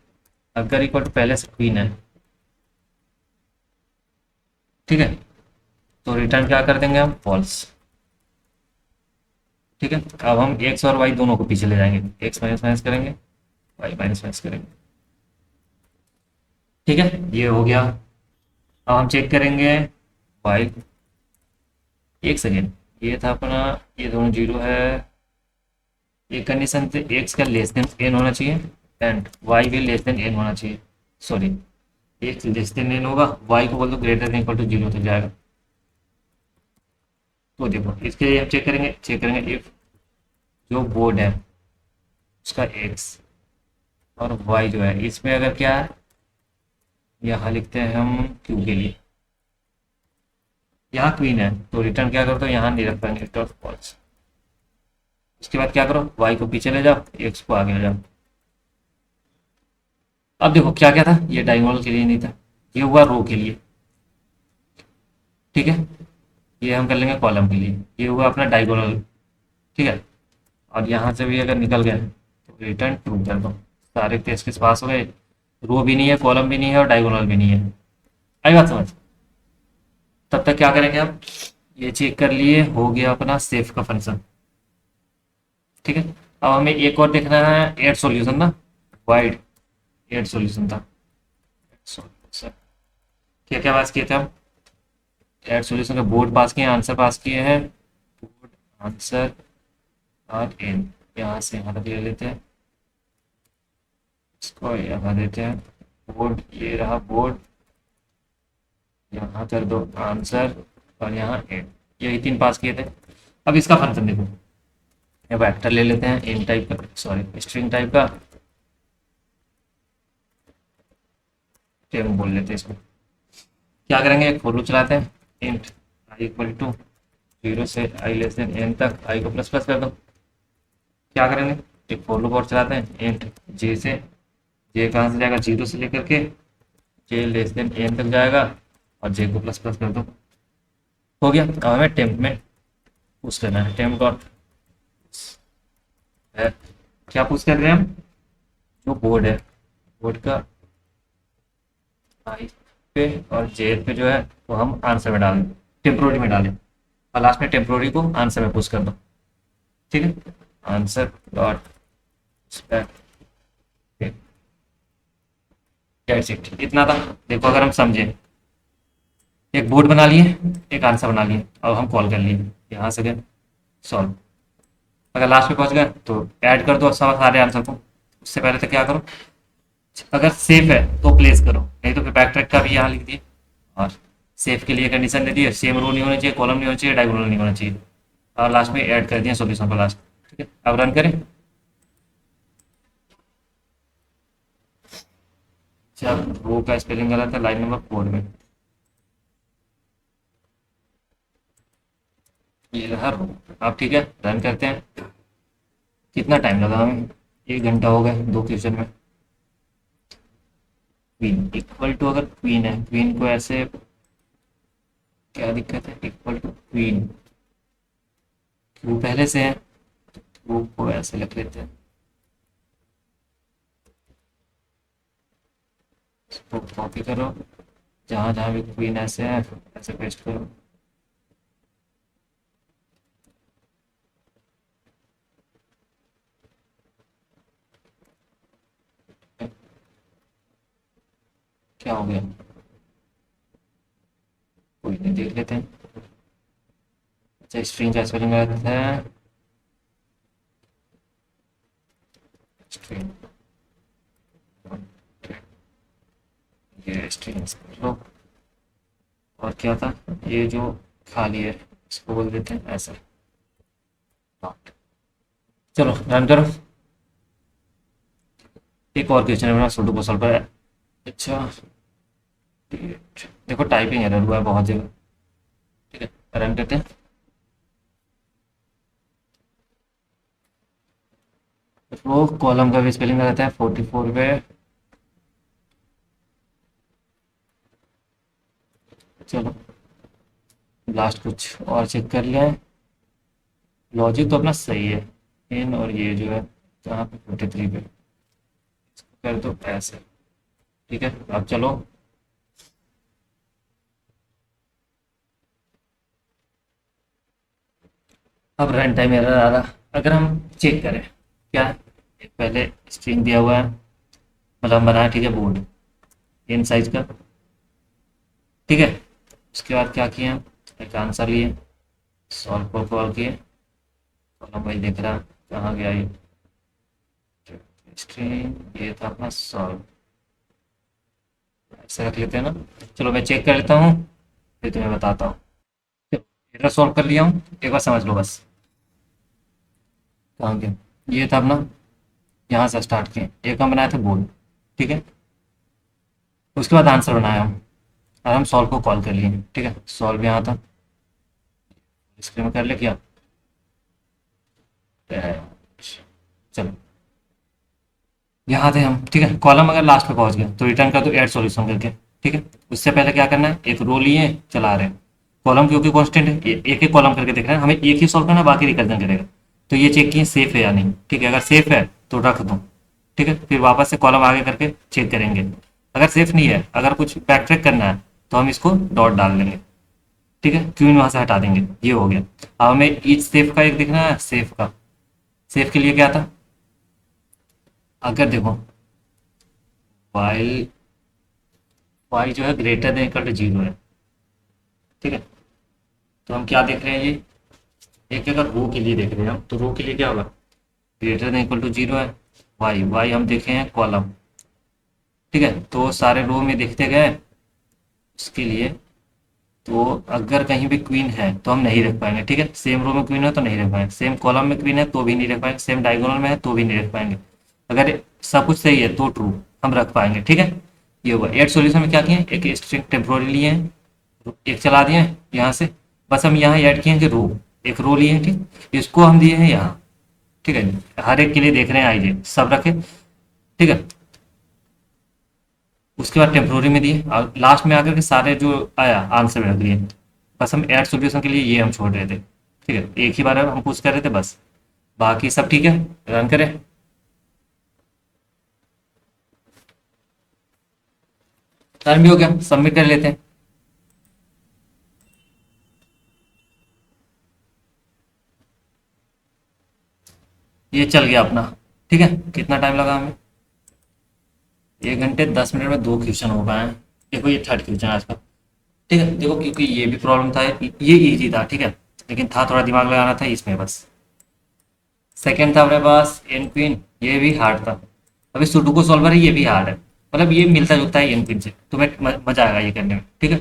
अगर इक्वल टू पहले से क्वीन है, ठीक है, तो रिटर्न क्या कर देंगे हम, फॉल्स। ठीक है। अब हम एक्स और वाई दोनों को पीछे ले जाएंगे, एक्स माइनस माइनस करेंगे, वाई माइनस माइनस करेंगे, ठीक है, ये हो गया। अब हम चेक करेंगे वाई, एक सेकेंड, ये था अपना, ये दोनों जीरो है। एक कंडीशन से एक्स का लेस देन एन होना चाहिए एंड वाई भी लेस देन एन होना चाहिए। Sorry, x less than n होगा, वाई को बोल दो greater than equal to zero तक जाएगा। तो देखो इसके लिए हम चेक करेंगे इफ जो बोर्ड है उसका एक्स और वाई जो है इसमें अगर क्या है, यहाँ लिखते हैं हम क्यू के लिए, यहाँ क्वीन है तो रिटर्न क्या करो, तो यहाँ नहीं रख पाएंगे, डॉट फॉल्स। उसके बाद क्या करो, वाई को पीछे ले जाओ, एक्स को आगे ले जाओ। अब देखो क्या क्या था, ये डायगोनल के लिए नहीं था, ये हुआ रो के लिए, ठीक है। ये हम कर लेंगे कॉलम के लिए, ये हुआ अपना डायगोनल, ठीक है। और यहाँ से भी अगर निकल गए तो रिटर्न ट्रू कर दो। सारे टेस्ट के पास हो गए, रो भी नहीं है, कॉलम भी नहीं है और डायगोनल भी नहीं है। आई बात समझ? तब तक क्या करेंगे आप, ये चेक कर लिए, हो गया अपना सेफ का फंक्शन, ठीक है। अब हमें एक और देखना है, एड सॉल्यूशन ना, वाइड एड सॉल्यूशन था, क्या क्या पास किए थे हम, एड सॉल्यूशन का बोर्ड पास किए, आंसर पास किए हैं, बोर्ड आंसर और एन, यहाँ से यहाँ तक ले लेते हैं, इसको यहाँ देते हैं, बोर्ड ये रहा बोर्ड, यहाँ कर दो आंसर और यहाँ एन, यही तीन पास किए थे। अब इसका फंक्शन देखो, ये वेक्टर ले लेते हैं इन टाइप का, सॉरी स्ट्रिंग टाइप का, टेम बोल लेते हैं इसको। क्या करेंगे, एक फॉर लूप चलाते हैं, int i equal to zero से आई लेस देन एन तक, आई को प्लस प्लस कर दो। क्या करेंगे, एक फॉर लूप और चलाते हैं, इंट जे से, जे कहाँ से जाएगा, जीरो से लेकर के जे लेस देन एन तक जाएगा और जे को प्लस प्लस कर दो। हो गया। अब हमें टेम्प में पूछ लेना है, टेम्प डॉट है, क्या पूछ कर रहे हैं हम, जो बोर्ड है, बोर्ड का आई पे और जे पे जो है वो हम आंसर में डालें, टेम्पोररी में डालें, और लास्ट में टेम्पोररी को आंसर में पुश कर दो, ठीक है। आंसर डॉट इतना था। देखो अगर हम समझे, एक बोर्ड बना लिए, एक आंसर बना लिए, अब हम कॉल कर लिए, यहाँ से गए सॉल्व। अगर लास्ट में पहुंच गए तो ऐड कर दो सब सारे आंसर को। उससे पहले तो क्या करो, अगर सेफ है तो प्लेस करो, नहीं तो फिर बैक ट्रैक का भी यहाँ लिख दिए और सेफ के लिए कंडीशन दे दी है, सेम रो नहीं होना चाहिए, कॉलम नहीं होना चाहिए, डायगोनल नहीं होना चाहिए, और लास्ट में ऐड कर दिया सॉल्यूशन को लास्ट। ठीक है, अब रन करें। अच्छा, रो का स्पेलिंग गलत है लाइन नंबर 4 में। ये रहा रो। अब ठीक है, रन करते हैं। कितना टाइम लगा हमें? 1 घंटा हो गया 2 क्वेश्चन में। क्वीन इक्वल टू, अगर क्वीन है, क्वीन को ऐसे, क्या दिक्कत है, इक्वल टू क्वीन, क्यू पहले से है, वो को ऐसे लिख लेते हैं, इसको कॉपी करो, जहाँ जहाँ भी क्वीन ऐसे है ऐसे पेस्ट करो। क्या हो गया? कोई नहीं, देख लेते हैं। अच्छा, स्ट्रिंग का स्पेलिंग गलत है, स्ट्रिंग, ये स्ट्रिंग लो। और क्या था, ये जो खाली है इसको बोल देते हैं ऐसा, डॉट। चलो रन करो। एक और क्वेश्चन है मेरा सुडोकू सॉल्वर है। अच्छा, देखो टाइपिंग एरर हुआ है बहुत जगह। ठीक है, रन करते हैं। वो कॉलम का भी स्पेलिंग रहता है 44 पे। चलो लास्ट कुछ और चेक कर लें। लॉजिक तो अपना सही है, इन और ये जो है कहाँ पे 43 पे, इसको कर दो ऐसे। ठीक है, अब चलो। अब रन टाइम एरर आ रहा, अगर हम चेक करें क्या है, एक पहले स्ट्रिंग दिया हुआ है, मतलब हम बनाए, ठीक है, बोर्ड इन साइज का। ठीक है, उसके बाद क्या किए हम, एक आंसर लिए, सॉल्व को कॉल किए, कॉलम भाई देख रहा कहाँ गया ये स्ट्रिंग, ये था अपना सॉल्व, ऐसे रख लेते हैं ना। चलो मैं चेक कर लेता हूँ, फिर तुम्हें बताता हूँ। चलो, एरर सॉल्व कर लिया हूँ, एक बार समझ लो बस। कहाँ गया, ये था अपना, यहाँ से स्टार्ट किए, एक हम बनाए थे बोर्ड। ठीक है, उसके बाद आंसर बनाया हम, और हम सॉल्व को कॉल कर लिए। ठीक है, सॉल्व यहाँ था, स्क्रीन में कर ले क्या। चलो यहाँ थे हम। ठीक है, कॉलम अगर लास्ट पे पहुंच गए तो रिटर्न कर दो ऐड सॉल्यूशन करके। ठीक है, उससे पहले क्या करना है, एक रो लिए चला रहे हैं, कॉलम क्योंकि कांस्टेंट है, एक एक कॉलम करके देख रहे हैं, हमें एक ही सॉल्व करना है, बाकी रिकर्जन करेगा। तो ये चेक किए सेफ है या नहीं। ठीक है, अगर सेफ है तो रख दो। ठीक है, फिर वापस से कॉलम आगे करके चेक करेंगे। अगर सेफ नहीं है, अगर कुछ बैक ट्रैक करना है, तो हम इसको डॉट डाल देंगे। ठीक है, क्वीन वहां से हटा देंगे, ये हो गया। अब हमें ईच सेफ का एक देखना है, सेफ का, सेफ के लिए क्या था, अगर देखो वाइल वाई जो है ग्रेटर देन इक्वल टू 0 है। ठीक है, तो हम क्या देख रहे हैं, ये एक अगर रो के लिए देख रहे हैं हम, तो रो के लिए क्या होगा, ग्रेटर देन इक्वल टू 0 है। वाई वाई हम देखे हैं कॉलम। ठीक है, तो सारे रो में देखते गए उसके लिए, तो अगर कहीं भी क्वीन है तो हम नहीं रख पाएंगे। ठीक है, सेम रो में क्वीन है तो नहीं रख पाएंगे, सेम कॉलम में क्वीन है तो भी नहीं रख पाएंगे, सेम डायगोनल में है तो भी नहीं रख पाएंगे। अगर सब कुछ सही है तो ट्रू हम रख पाएंगे। ठीक है, ये हुआ एड सॉल्यूशन में क्या किए, एक स्ट्रिंग टेम्पोररी लिए हैं, एक चला दिए हैं यहाँ से, बस हम यहाँ ऐड किए हैं कि रो, एक रो लिए हैं। ठीक, इसको हम दिए हैं यहाँ। ठीक है, हर एक के लिए देख रहे हैं, आइए सब रखे। ठीक है, उसके बाद टेम्प्रोरी में दिए, और लास्ट में आकर के सारे जो आया आंसर रख दिए। बस हम ऐड सॉल्यूशन के लिए ये हम छोड़ रहे थे। ठीक है, एक ही बार हम पूछ कर रहे थे बस, बाकी सब ठीक है। रन करें, रन भी हो गया, सबमिट कर लेते हैं। ये चल गया अपना। ठीक है, कितना टाइम लगा हमें, 1 घंटे 10 मिनट में 2 क्वेश्चन हो पाए हैं। देखो ये थर्ड क्वेश्चन आज का। ठीक है, देखो क्योंकि ये भी प्रॉब्लम था, ये इजी था। ठीक है, लेकिन था थोड़ा दिमाग लगाना था इसमें बस। सेकंड था अपने पास एन क्वीन, ये भी हार्ड था। अभी सुडोकू सॉल्वर है, ये भी हार्ड है, मतलब ये मिलता जुलता है एन क्वीन से, तुम्हें मजा आएगा ये करने में। ठीक है,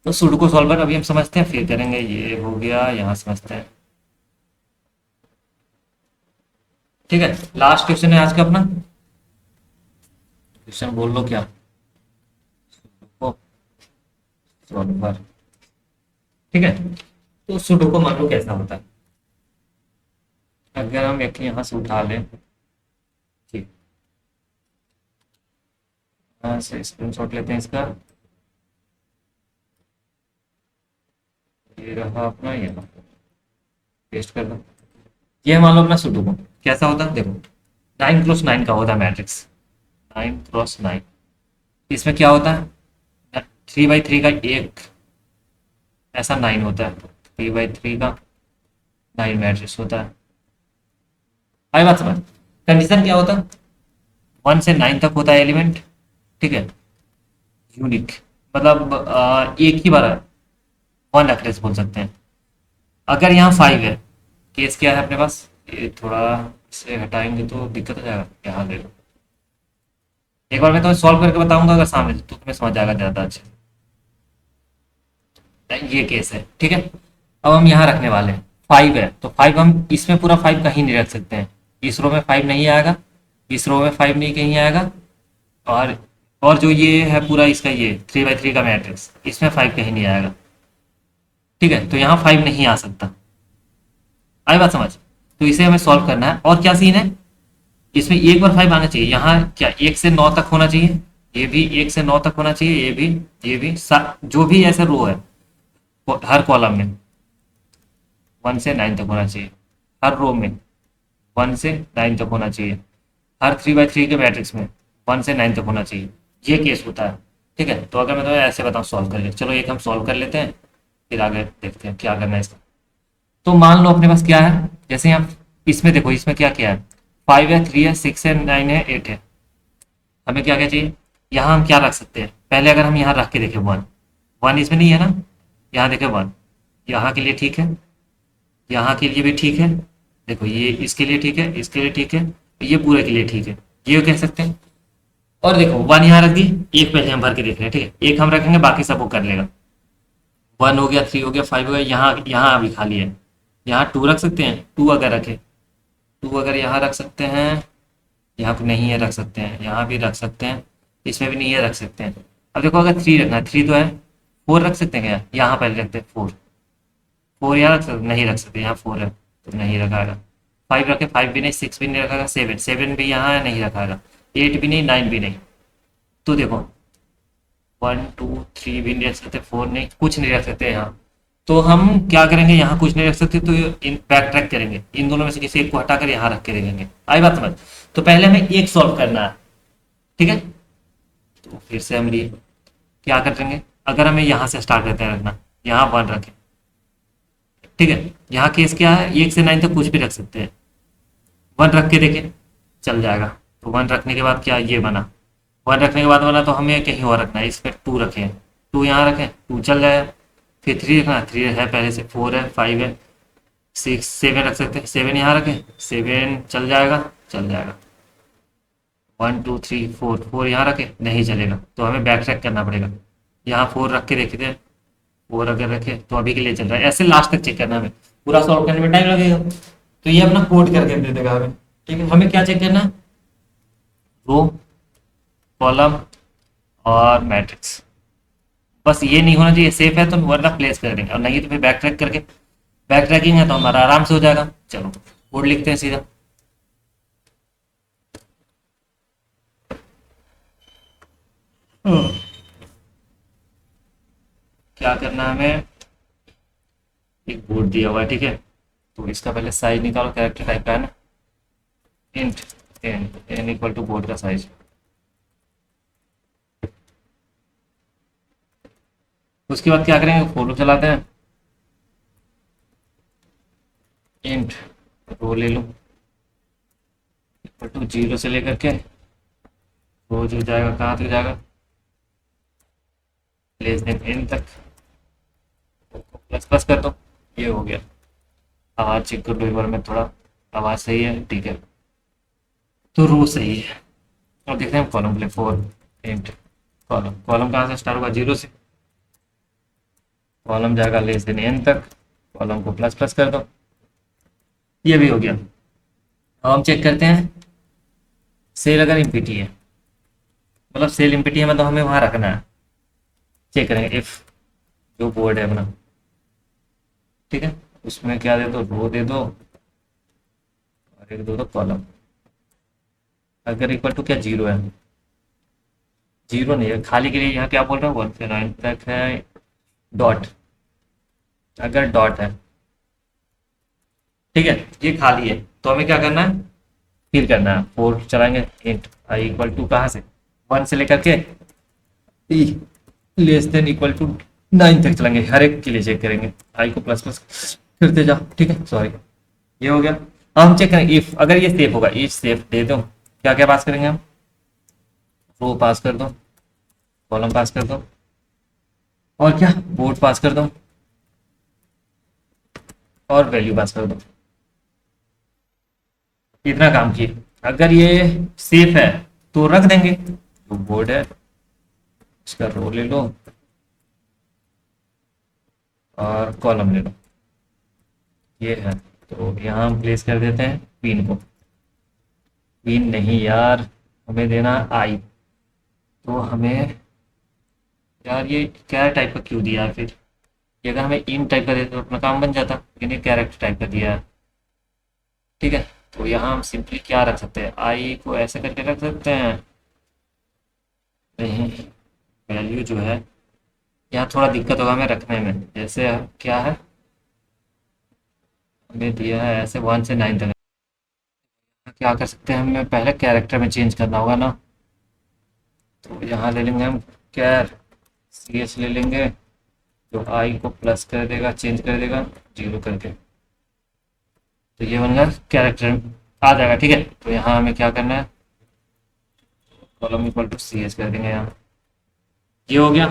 तो सुडोकू सॉल्वर अभी हम समझते हैं, फिर करेंगे। ये हो गया, यहाँ समझते हैं। ठीक है, लास्ट क्वेश्चन है आज का अपना। क्वेश्चन बोल लो क्या। Sudoku solver. ठीक है, तो सुडोकू मान लो कैसा होता है। अगर हम एक यहाँ से उठा लें, ठीक, यहाँ से स्क्रीनशॉट लेते हैं इसका। ये रहा अपना, ये पेस्ट कर दो। ये मान लो अपना सुडोकू कैसा होता है, देखो 9x9 का होता है मैट्रिक्स। 9x9, इसमें क्या होता है, 3x3 का एक ऐसा 9 होता है। 3x3 का 9 मैट्रिक्स होता है। आई बात समझ। कंडीशन क्या होता है, 1 से 9 तक होता है एलिमेंट। ठीक है, यूनिक, मतलब एक ही बार वन अक्रेस बोल सकते हैं। अगर यहाँ 5 है, केस क्या है अपने पास, ये थोड़ा इसे हटाएंगे तो दिक्कत हो जाएगा। यहाँ ले लो, एक बार मैं तुम्हें सॉल्व करके बताऊंगा, अगर सामने तो तुम्हें समझ आएगा ज़्यादा अच्छा। ये केस है, ठीक है। अब हम यहाँ रखने वाले हैं, 5 है तो 5 हम इसमें पूरा 5 कहीं नहीं रख सकते हैं। इस रो में 5 नहीं आएगा, इस रो में 5 नहीं कहीं आएगा, और और जो ये है पूरा इसका, ये 3x3 का मैट्रिक्स, इसमें 5 कहीं नहीं आएगा। ठीक है, तो यहाँ 5 नहीं आ सकता। आई बात समझ। तो इसे हमें सॉल्व करना है। और क्या सीन है, इसमें एक बार 5 आना चाहिए। यहाँ क्या 1 से 9 तक होना चाहिए, ये भी 1 से 9 तक होना चाहिए, ये भी जो भी ऐसे रो है हर कॉलम में 1 से 9 तक होना चाहिए। हर रो में 1 से 9 तक होना चाहिए। हर 3x3 के मैट्रिक्स में 1 से 9 तक होना चाहिए। ये केस होता है। ठीक है, तो अगर मैं तुम्हें ऐसे बताऊँ सॉल्व करके, चलो एक हम सॉल्व कर लेते हैं, फिर आगे देखते हैं क्या करना है इसका। तो मान लो अपने पास क्या है, जैसे यहाँ इसमें देखो, इसमें क्या क्या है, 5 है, 3 है, 6 है, 9 है, 8 है। हमें क्या क्या चाहिए, यहाँ हम क्या रख सकते हैं। पहले अगर हम यहाँ रख के देखें, 1 इसमें नहीं है ना, यहाँ देखें 1, यहाँ के लिए ठीक है, यहाँ के लिए भी ठीक है। देखो ये इसके लिए ठीक है, इसके लिए ठीक है, ये पूरे के लिए ठीक है, ये कह सकते हैं। और देखो 1 यहाँ रख दी, एक पहले हम भर के देख रहे हैं। ठीक है, एक हम रखेंगे, बाकी सब वो कर लेगा। 1 हो गया, 3 हो गया, 5 हो गया, यहाँ यहाँ अभी खाली है। यहाँ 2 रख सकते हैं, 2 अगर रखे, 2 अगर यहाँ रख सकते हैं, यहाँ पे नहीं है रख सकते हैं, यहाँ भी रख सकते हैं, इसमें भी नहीं है रख सकते हैं। अब देखो अगर 3 रखना है, 3 तो है, 4 रख सकते हैं क्या, यहाँ पहले रखते हैं 4। 4 यहाँ रख सकते, नहीं रख सकते, यहाँ 4 है तो नहीं रखागा। 5 रखे, 5 भी नहीं, 6 भी नहीं रखागा, 7 भी यहाँ है, नहीं रखागा, 8 भी नहीं, 9 भी नहीं। तो देखो 1 2 3 भी नहीं रख सकते, 4 नहीं, कुछ नहीं रख सकते यहाँ। तो हम क्या करेंगे, यहाँ कुछ नहीं रख सकते तो इन बैक ट्रैक करेंगे, इन दोनों में से किसी एक को हटाकर यहाँ रख के देखेंगे। आई बात समझ। तो पहले हमें एक सॉल्व करना है। ठीक है, तो फिर से हम लिए क्या करेंगे, अगर हमें यहाँ से स्टार्ट करते हैं रखना, यहाँ 1 रखें। ठीक है, यहाँ केस क्या है, 1 से 9 तक कुछ भी रख सकते हैं। 1 रख के देखें, चल जाएगा। तो 1 रखने के बाद क्या ये बना, 1 रखने के बाद बना, तो हमें कहीं और रखना है, इस पर 2 रखें, 2 यहाँ रखें, 2 चल जाएगा। फिर 3 रखना, 3 है पहले से, 4 है, 5 है, 6 7 रख सकते हैं, 7 यहाँ रखें, 7 चल जाएगा, चल जाएगा। 1 2 3 4, 4 यहाँ रखें, नहीं चलेगा, तो हमें बैक ट्रैक करना पड़ेगा। यहाँ 4 रख के देखते हैं, 4 अगर रखे तो अभी के लिए चल रहा है, ऐसे लास्ट तक चेक करना है। हमें पूरा सॉल्व करने में टाइम लगेगा, तो ये अपना कोड करके दे देगा हमें। ठीक है, हमें क्या चेक करना है, रो, कॉलम और मैट्रिक्स। बस ये नहीं होना चाहिए सेफ है तो वरना प्लेस कर देंगे, और नहीं तो फिर बैक ट्रैक करके, बैक ट्रैकिंग है तो हमारा आराम से हो जाएगा। चलो कोड लिखते हैं सीधा। क्या करना है हमें, एक बोर्ड दिया हुआ है, ठीक है, तो इसका पहले साइज निकालो, कैरेक्टर टाइप का है ना, int n equal to board का साइज। उसके बाद क्या करेंगे, फोटो चलाते हैं, इंट रो ले लो इक्वल टू 0 से लेकर के रो जो जाएगा कहाँ तक जाएगा, लेस देन एन तक, प्लस प्लस कर दो, ये हो गया। आवाज़ चेक कर लो एक बार में, थोड़ा आवाज़ सही है, ठीक है, तो रो सही है। और देखते हैं column play 4 int column, column कहाँ से स्टार्ट होगा, 0 से। कॉलम जाएगा लेस देन एन तक, कॉलम को प्लस प्लस कर दो। ये भी हो गया। अब हम चेक करते हैं सेल अगर इम्पिटी है, मतलब सेल इम्पिटी है मतलब हमें वहाँ रखना है। चेक करेंगे इफ जो बोर्ड है अपना, ठीक है, उसमें क्या दे दो, रो दे दो और एक दो दो कॉलम। अगर इक्वल टू क्या जीरो है, जीरो नहीं है खाली के लिए यहाँ क्या बोल रहा हूँ 1 से 9 तक है डॉट। अगर डॉट है, ठीक है, ये खाली है तो हमें क्या करना है, फिल करना है। फोर चलाएंगे, इंट आई इक्वल टू कहाँ से 1 से लेकर के ई लेस देन इक्वल टू 9 तक चलेंगे, हर एक के लिए चेक करेंगे, आई को प्लस प्लस करते जाओ, ठीक है, सॉरी। ये हो गया। अब हम चेक करेंगे इफ अगर ये सेफ होगा, इफ सेफ दे दो, क्या क्या पास करेंगे हम, रो पास कर दो, कॉलम पास कर दो और क्या बोर्ड पास कर दो और वैल्यू पास कर दो। इतना काम किए। अगर ये सेफ है तो रख देंगे, तो बोर्ड है इसका रो ले लो और कॉलम ले लो, ये है। तो यहाँ हम प्लेस कर देते हैं पिन को, पिन नहीं यार, हमें देना आई। तो हमें यार ये क्या टाइप का क्यों दिया है फिर, ये अगर हमें इन टाइप का देते तो अपना काम बन जाता, लेकिन ये कैरेक्टर टाइप का दिया है, ठीक है। तो यहाँ हम सिंपली क्या रख सकते हैं, आई को ऐसे करके रख सकते हैं, नहीं वैल्यू जो है यहाँ थोड़ा दिक्कत होगा हमें रखने में। जैसे क्या है, हमें दिया है ऐसे 1 से 9 तक, क्या कर सकते हैं, हमें पहले कैरेक्टर में चेंज करना होगा ना। तो यहाँ ले लेंगे हम कैर सी एच ले लेंगे, जो आई को प्लस कर देगा, चेंज कर देगा जीरो करके, तो ये बन गया कैरेक्टर आ जाएगा, ठीक है। तो यहाँ हमें क्या करना है, column equal to c h कर देंगे यहाँ, ये हो गया।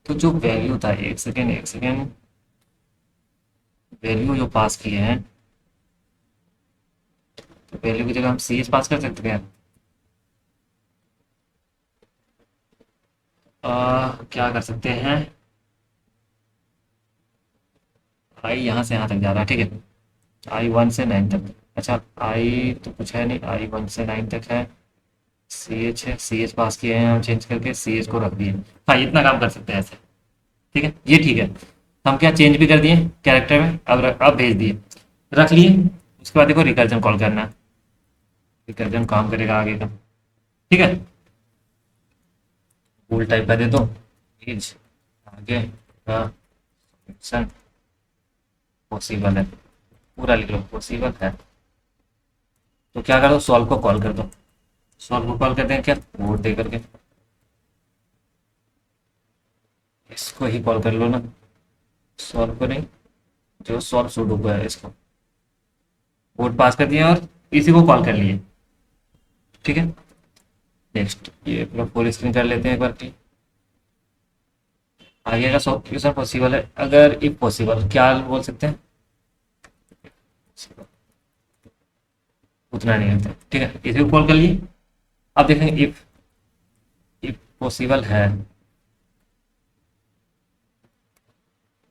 तो जो वैल्यू था, एक सेकेंड एक सेकेंड, वैल्यू जो पास किए हैं, तो वैल्यू की जगह हम सी एच पास कर सकते हैं। क्या कर सकते हैं, आई यहाँ से यहाँ तक जा रहा है, ठीक है, आई 1 से 9 तक। अच्छा आई तो कुछ है नहीं, आई 1 से 9 तक है, सी एच है, सी एच पास किए हैं हम चेंज करके, सी एच को रख दिए। हाँ इतना काम कर सकते हैं ऐसे, ठीक है, ये ठीक है। हम क्या चेंज भी कर दिए कैरेक्टर में, अब भेज दिए, रख लिए। उसके बाद देखो रिकर्जन कॉल करना है, रिकर्जन काम करेगा आगे का, ठीक है। फुल टाइप का दे दो, इज आगे का फंक्शन पॉसिबल है, पूरा लिख लो पॉसिबल है। तो क्या करो, सॉल्व को कॉल कर दो, सॉल्व को कॉल करते हैं क्या, वोट दे करके इसको ही कॉल कर लो ना, सॉल्व को नहीं, जो सॉल्व सुडोकू है इसको वोट पास कर दिया और इसी को कॉल कर लिए, ठीक है। नेक्स्ट ये पूरा फुल स्क्रीन कर लेते हैं एक बार की। आगे का सॉल्यूशन पॉसिबल है, अगर इफ पॉसिबल क्या बोल सकते हैं, उतना नहीं होता, ठीक है, इसी को कॉल कर लिए। अब देखेंगे इफ इफ पॉसिबल है,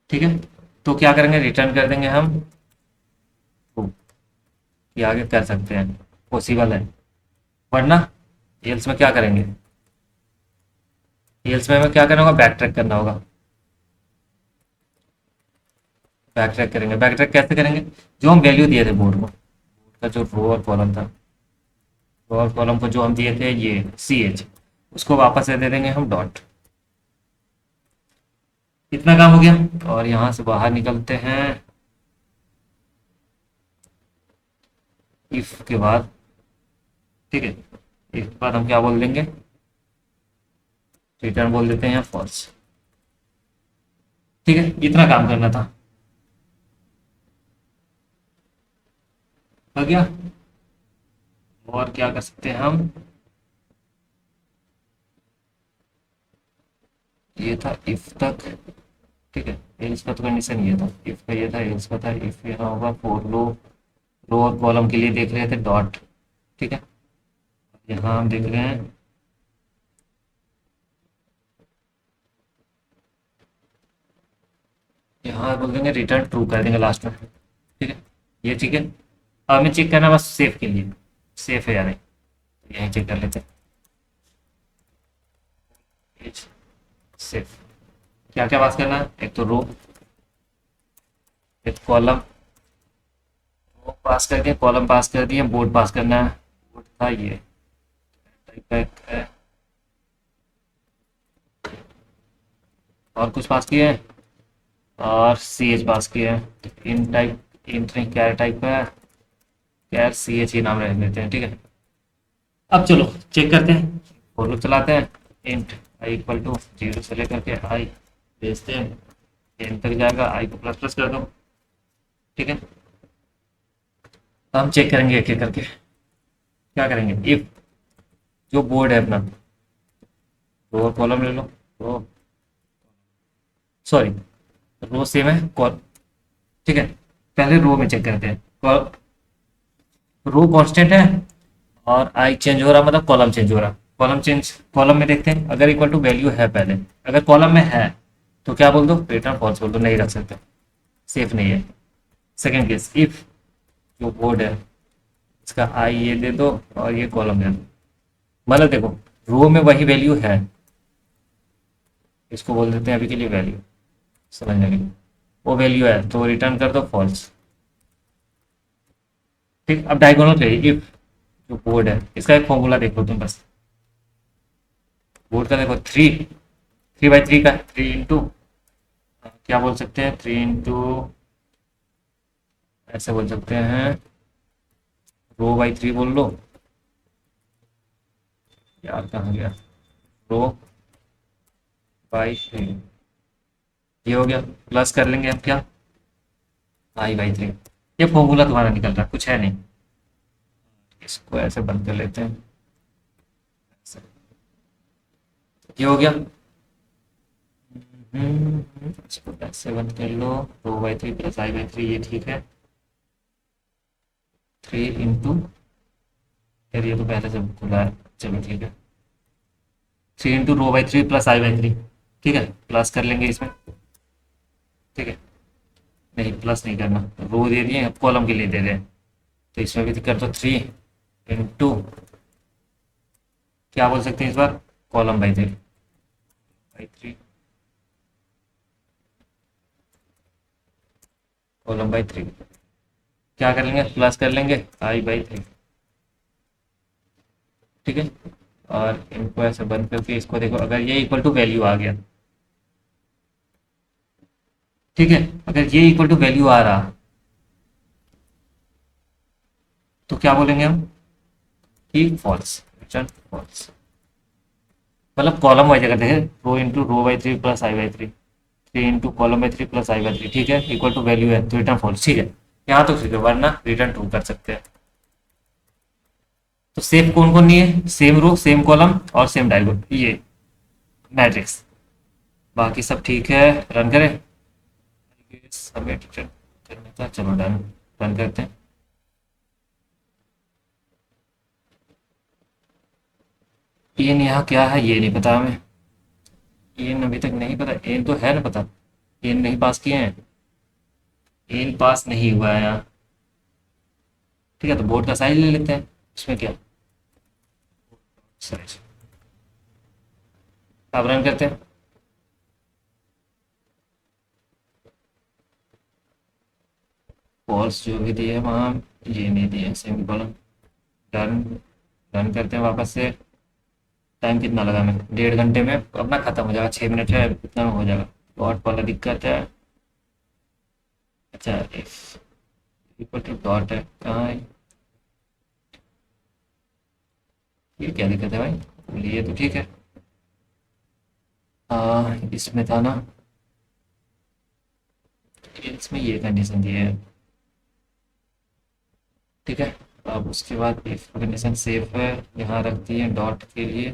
ठीक है, तो क्या करेंगे, रिटर्न कर देंगे हम true, ये आगे कर सकते हैं पॉसिबल है, वरना एल्स में क्या करेंगे, एल्स में हमें क्या करना होगा, बैक ट्रैक करना होगा। बैक ट्रैक करेंगे, बैक ट्रैक कैसे करेंगे, जो हम वैल्यू दिए थे बोर्ड को, बोर्ड का जो रो और कॉलम था, रो और कॉलम को जो हम दिए थे ये सी एच, उसको वापस से दे देंगे हम डॉट। इतना काम हो गया और यहाँ से बाहर निकलते हैं इफ के बाद, ठीक है, इफ के बाद हम क्या बोल देंगे, रिटर्न बोल देते हैं फॉल्स, ठीक है, इतना काम करना था, हो गया। और क्या कर सकते हैं हम, ये था इफ तक, ठीक है, एल्स का तो कंडीशन ये था, इफ का ये था, एल्स का था, इफ यहाँ होगा फोर लो, रो और कॉलम के लिए देख रहे थे डॉट, ठीक है, यहाँ हम देख रहे हैं यहाँ बोल देंगे रिटर्न ट्रू कर देंगे लास्ट में। ठीक है, ये ठीक है। अब हमें चेक करना है बस सेफ के लिए, सेफ है या नहीं, तो यहीं चेक कर लेते हैं। सेफ। क्या क्या पास करना है, एक तो रो, एक कॉलम। रो पास करके कॉलम पास कर दिए, बोर्ड पास करना है। बोर्ड था ये, टाइप का एक है। और कुछ पास किए हैं, और सी एच पास किए हैं। तो इन टाइप, इंट नहीं, क्या टाइप का है, कैर सी एच ही नाम रख देते हैं। ठीक है, अब चलो चेक करते हैं, फॉर लूप चलाते हैं। इंट आई इक्वल टू 0 से लेकर के आई भेजते हैं, एन तक जाएगा, आई को प्लस प्लस कर दो। ठीक है, तो हम चेक करेंगे एक एक करके। क्या करेंगे, इफ जो बोर्ड है अपना, रो और कॉलम ले लो। रो, सॉरी, रो सेम है कॉल। ठीक है, पहले रो में चेक करते हैं। रो कांस्टेंट है और आई चेंज हो रहा, मतलब कॉलम चेंज हो रहा। कॉलम चेंज, कॉलम में देखते हैं, अगर इक्वल टू वैल्यू है पहले, अगर कॉलम में है तो क्या बोल दो, रिटर्न फॉल्स बोल दो, नहीं रख सकते, सेफ नहीं है। सेकेंड केस, इफ जो बोर्ड है इसका आई ये दे दो और ये कॉलम दे दो, मतलब देखो रो में वही वैल्यू है, इसको बोल देते हैं अभी के लिए वैल्यू, समझने के लिए। वो वैल्यू है तो रिटर्न कर दो फॉल्स। ठीक, अब डायगोनल पे इफ जो बोर्ड है इसका एक फॉर्मूला देखो तुम बस। बोर्ड का देखो, 3 3 बाई 3 का, 3 इंटू, क्या बोल सकते हैं, 3 इंटू, ऐसे बोल सकते हैं, रो बाई 3 बोल लो। यार कहाँ गया, रो बाई 3, ये हो गया। प्लस कर लेंगे अब क्या, आई बाई 3। ये फॉर्मूला तुम्हारा निकल रहा, कुछ है नहीं। इसको ऐसे बंद कर लेते हैं, ऐसे। ये हो गया। इसको ऐसे बंद कर लो, रो बाई 3 प्लस आई बाई 3, ये ठीक है। 3 इंटू, यार ये तो पहले से खुला है, चलो ठीक है। 3 into row by 3 plus I by 3। ठीक है, प्लस कर लेंगे इसमें। ठीक है, नहीं प्लस नहीं करना, रो दे दिए, अब कॉलम के लिए दे दें, तो इसमें भी कर दो 3 इंटू, क्या बोल सकते हैं इस बार, कॉलम बाई 3, कॉलम बाई 3। क्या कर लेंगे, प्लस कर लेंगे आई बाई 3। ठीक है, और इनको ऐसे बंद करके इसको देखो, अगर ये इक्वल टू वैल्यू आ गया, ठीक है, अगर ये इक्वल टू वैल्यू आ रहा तो क्या बोलेंगे हम, कि फॉल्स, रिटर्न फॉल्स। मतलब कॉलम वाइज अगर देखें, row into row by 3 plus I by 3, 3 into column by 3 plus I by 3, ठीक है, इक्वल टू वैल्यू है तो रिटर्न फॉल्स। ठीक है, यहाँ तो ठीक है, वरना रिटर्न ट्रू कर सकते हैं। तो सेम कौन कौन नहीं है, सेम रो सेम कॉलम और सेम डायगोनल, ये मैट्रिक्स। बाकी सब ठीक है, रन करें। सबमिट करने का, चलो डन, रन करते हैं। एन यहाँ क्या है ये नहीं पता हमें, एन अभी तक नहीं पता, एन तो है ना पता, एन नहीं पास किए हैं, एन पास नहीं हुआ है यहाँ। ठीक है, तो बोर्ड का साइज ले लेते हैं, इसमें क्या साइज। अब रन करते हैं। फॉल्स जो भी दिए वहाँ, ये नहीं दिए, सेमी कॉलम। डन, रन करते हैं वापस से। टाइम कितना लगा, मैं 1.5 घंटे में अपना खत्म हो जाएगा, 6 मिनट है, इतना में हो जाएगा। डॉट वाला दिक्कत है। अच्छा, इफ इक्वल टू डॉट है, कहाँ है ये, क्या दिक्कत है भाई, ये तो ठीक है। इसमें था ना, इसमें ये कंडीशन दी है। ठीक है, अब उसके बाद इफ कंडीशन सेफ है, यहाँ रख दिए डॉट के लिए।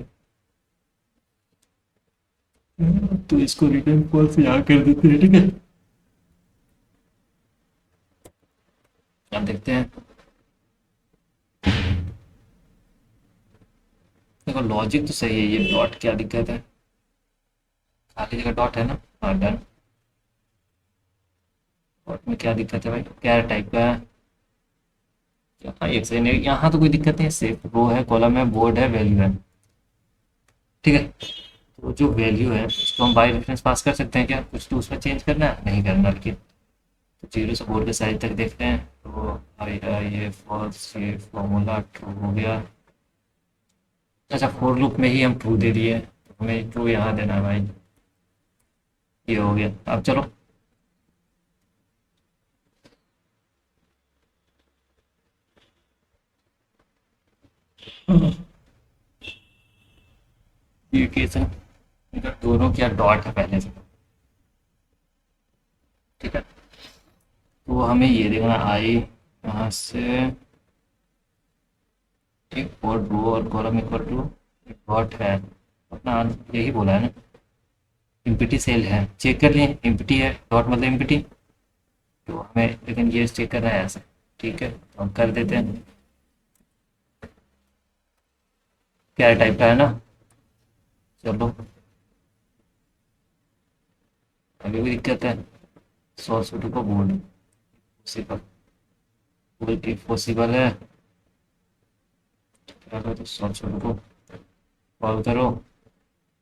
तो इसको रिटर्न फॉल्स यहाँ कर देते हैं। ठीक है, अब देखते हैं। देखो लॉजिक तो सही है, ये डॉट क्या दिक्कत है, खाली जगह डॉट है ना। हाँ डन, और में क्या दिक्कत है भाई, क्या टाइप का है? यहाँ एक से नहीं, यहाँ तो कोई दिक्कत नहीं है, सिर्फ रो है, कॉलम है, बोर्ड है, वैल्यू है। ठीक है, तो जो वैल्यू है उसको हम बाई रेफरेंस पास कर सकते हैं क्या? कुछ तो उसमें चेंज करना है, नहीं करना, लेकिन तो जीरो से बोर्ड के साइज तक देखते हैं। तो ये फॉल्स, ये फॉर्मूला ट्रू हो गया। अच्छा, फोर लूप में ही हम ट्रू दे दिए, तो हमें ट्रू यहाँ देना है भाई। ये हो गया, अब चलो। ये केस है, इधर दोनों क्या डॉट है पहले से। ठीक है, तो हमें ये देखना आई यहाँ से। ठीक, और रो और कॉलम इक्वल टू डॉट है, अपना यही बोला है ना, एम्प्टी सेल है, चेक कर लिए एम्प्टी है, डॉट मतलब एम्प्टी। तो हमें लेकिन ये चेक करना है ऐसे। ठीक है, तो हम कर देते हैं। क्या टाइप का है ना, चलो। अभी भी दिक्कत है, सोर्स को बोर्ड पॉसिबल, बोल पॉसिबल है। क्या करो, तो सोर्स को कॉल करो।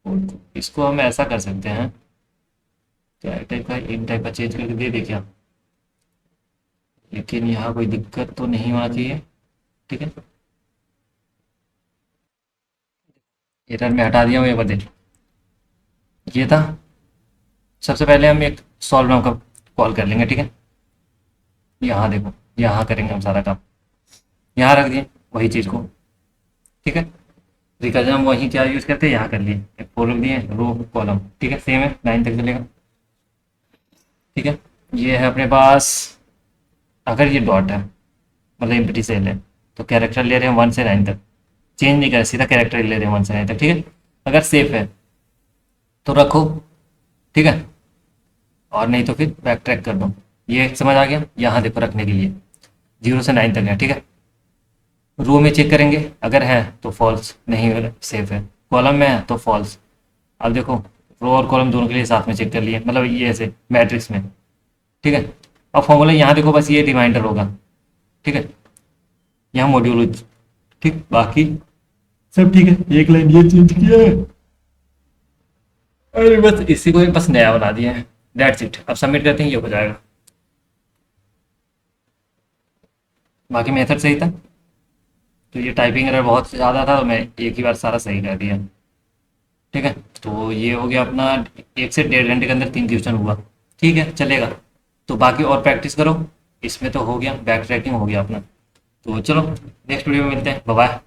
और इसको हम ऐसा कर सकते हैं, क्या टाइप का, इन टाइप का चेंज करके दे दे क्या? लेकिन यहाँ कोई दिक्कत तो नहीं होना चाहिए। ठीक है, एरर में हटा दिया हूँ, ये बदल ये था। सबसे पहले हम एक सॉल्व नाउ का कॉल कर लेंगे। ठीक है, यहाँ देखो, यहाँ करेंगे हम सारा काम, यहाँ रख दिए वही चीज़ को। ठीक है, रिकर्जन हम वही क्या यूज़ करते हैं, यहाँ कर लिए, एक फोर रख दिए, रो कॉलम। ठीक है, सेम है, 9 तक चलेगा। ठीक है, ये है अपने पास। अगर ये डॉट है मतलब एम्प्टी सेल है, तो कैरेक्टर ले रहे हैं 1 से 9 तक, चेंज नहीं कर, सीधा कैरेक्टर ले रहे हैं 1 से 9 तक। ठीक है, अगर सेफ है तो रखो। ठीक है, और नहीं तो फिर बैक ट्रैक कर दो। ये समझ आ गया, यहाँ देखो रखने के लिए 0 से 9 तक है। ठीक है, रो में चेक करेंगे, अगर है तो फॉल्स, नहीं सेफ है। कॉलम में है तो फॉल्स। अब देखो, रो और कॉलम दोनों के लिए साथ में चेक कर लिए, मतलब ये ऐसे मैट्रिक्स में। ठीक है, अब फॉर्मूला यहाँ देखो, बस ये रिमाइंडर होगा। ठीक है, यहाँ मॉड्यूल, ठीक, बाकी सब ठीक है। एक लाइन ये चेंज किया है, अरे बस इसी को बस नया बना दिया है, दैट्स इट। अब सबमिट करते हैं, ये हो जाएगा। बाकी मेथड सही था। तो ये टाइपिंग एरर बहुत ज़्यादा था, तो मैं एक ही बार सारा सही कर दिया। ठीक है, तो ये हो गया अपना, 1 से 1.5 घंटे के अंदर 3 क्वेश्चन हुआ। ठीक है, चलेगा। तो बाकी और प्रैक्टिस करो, इसमें तो हो गया, बैक ट्रैकिंग हो गया अपना। तो चलो, नेक्स्ट वीडियो में मिलते हैं, बाय बाय।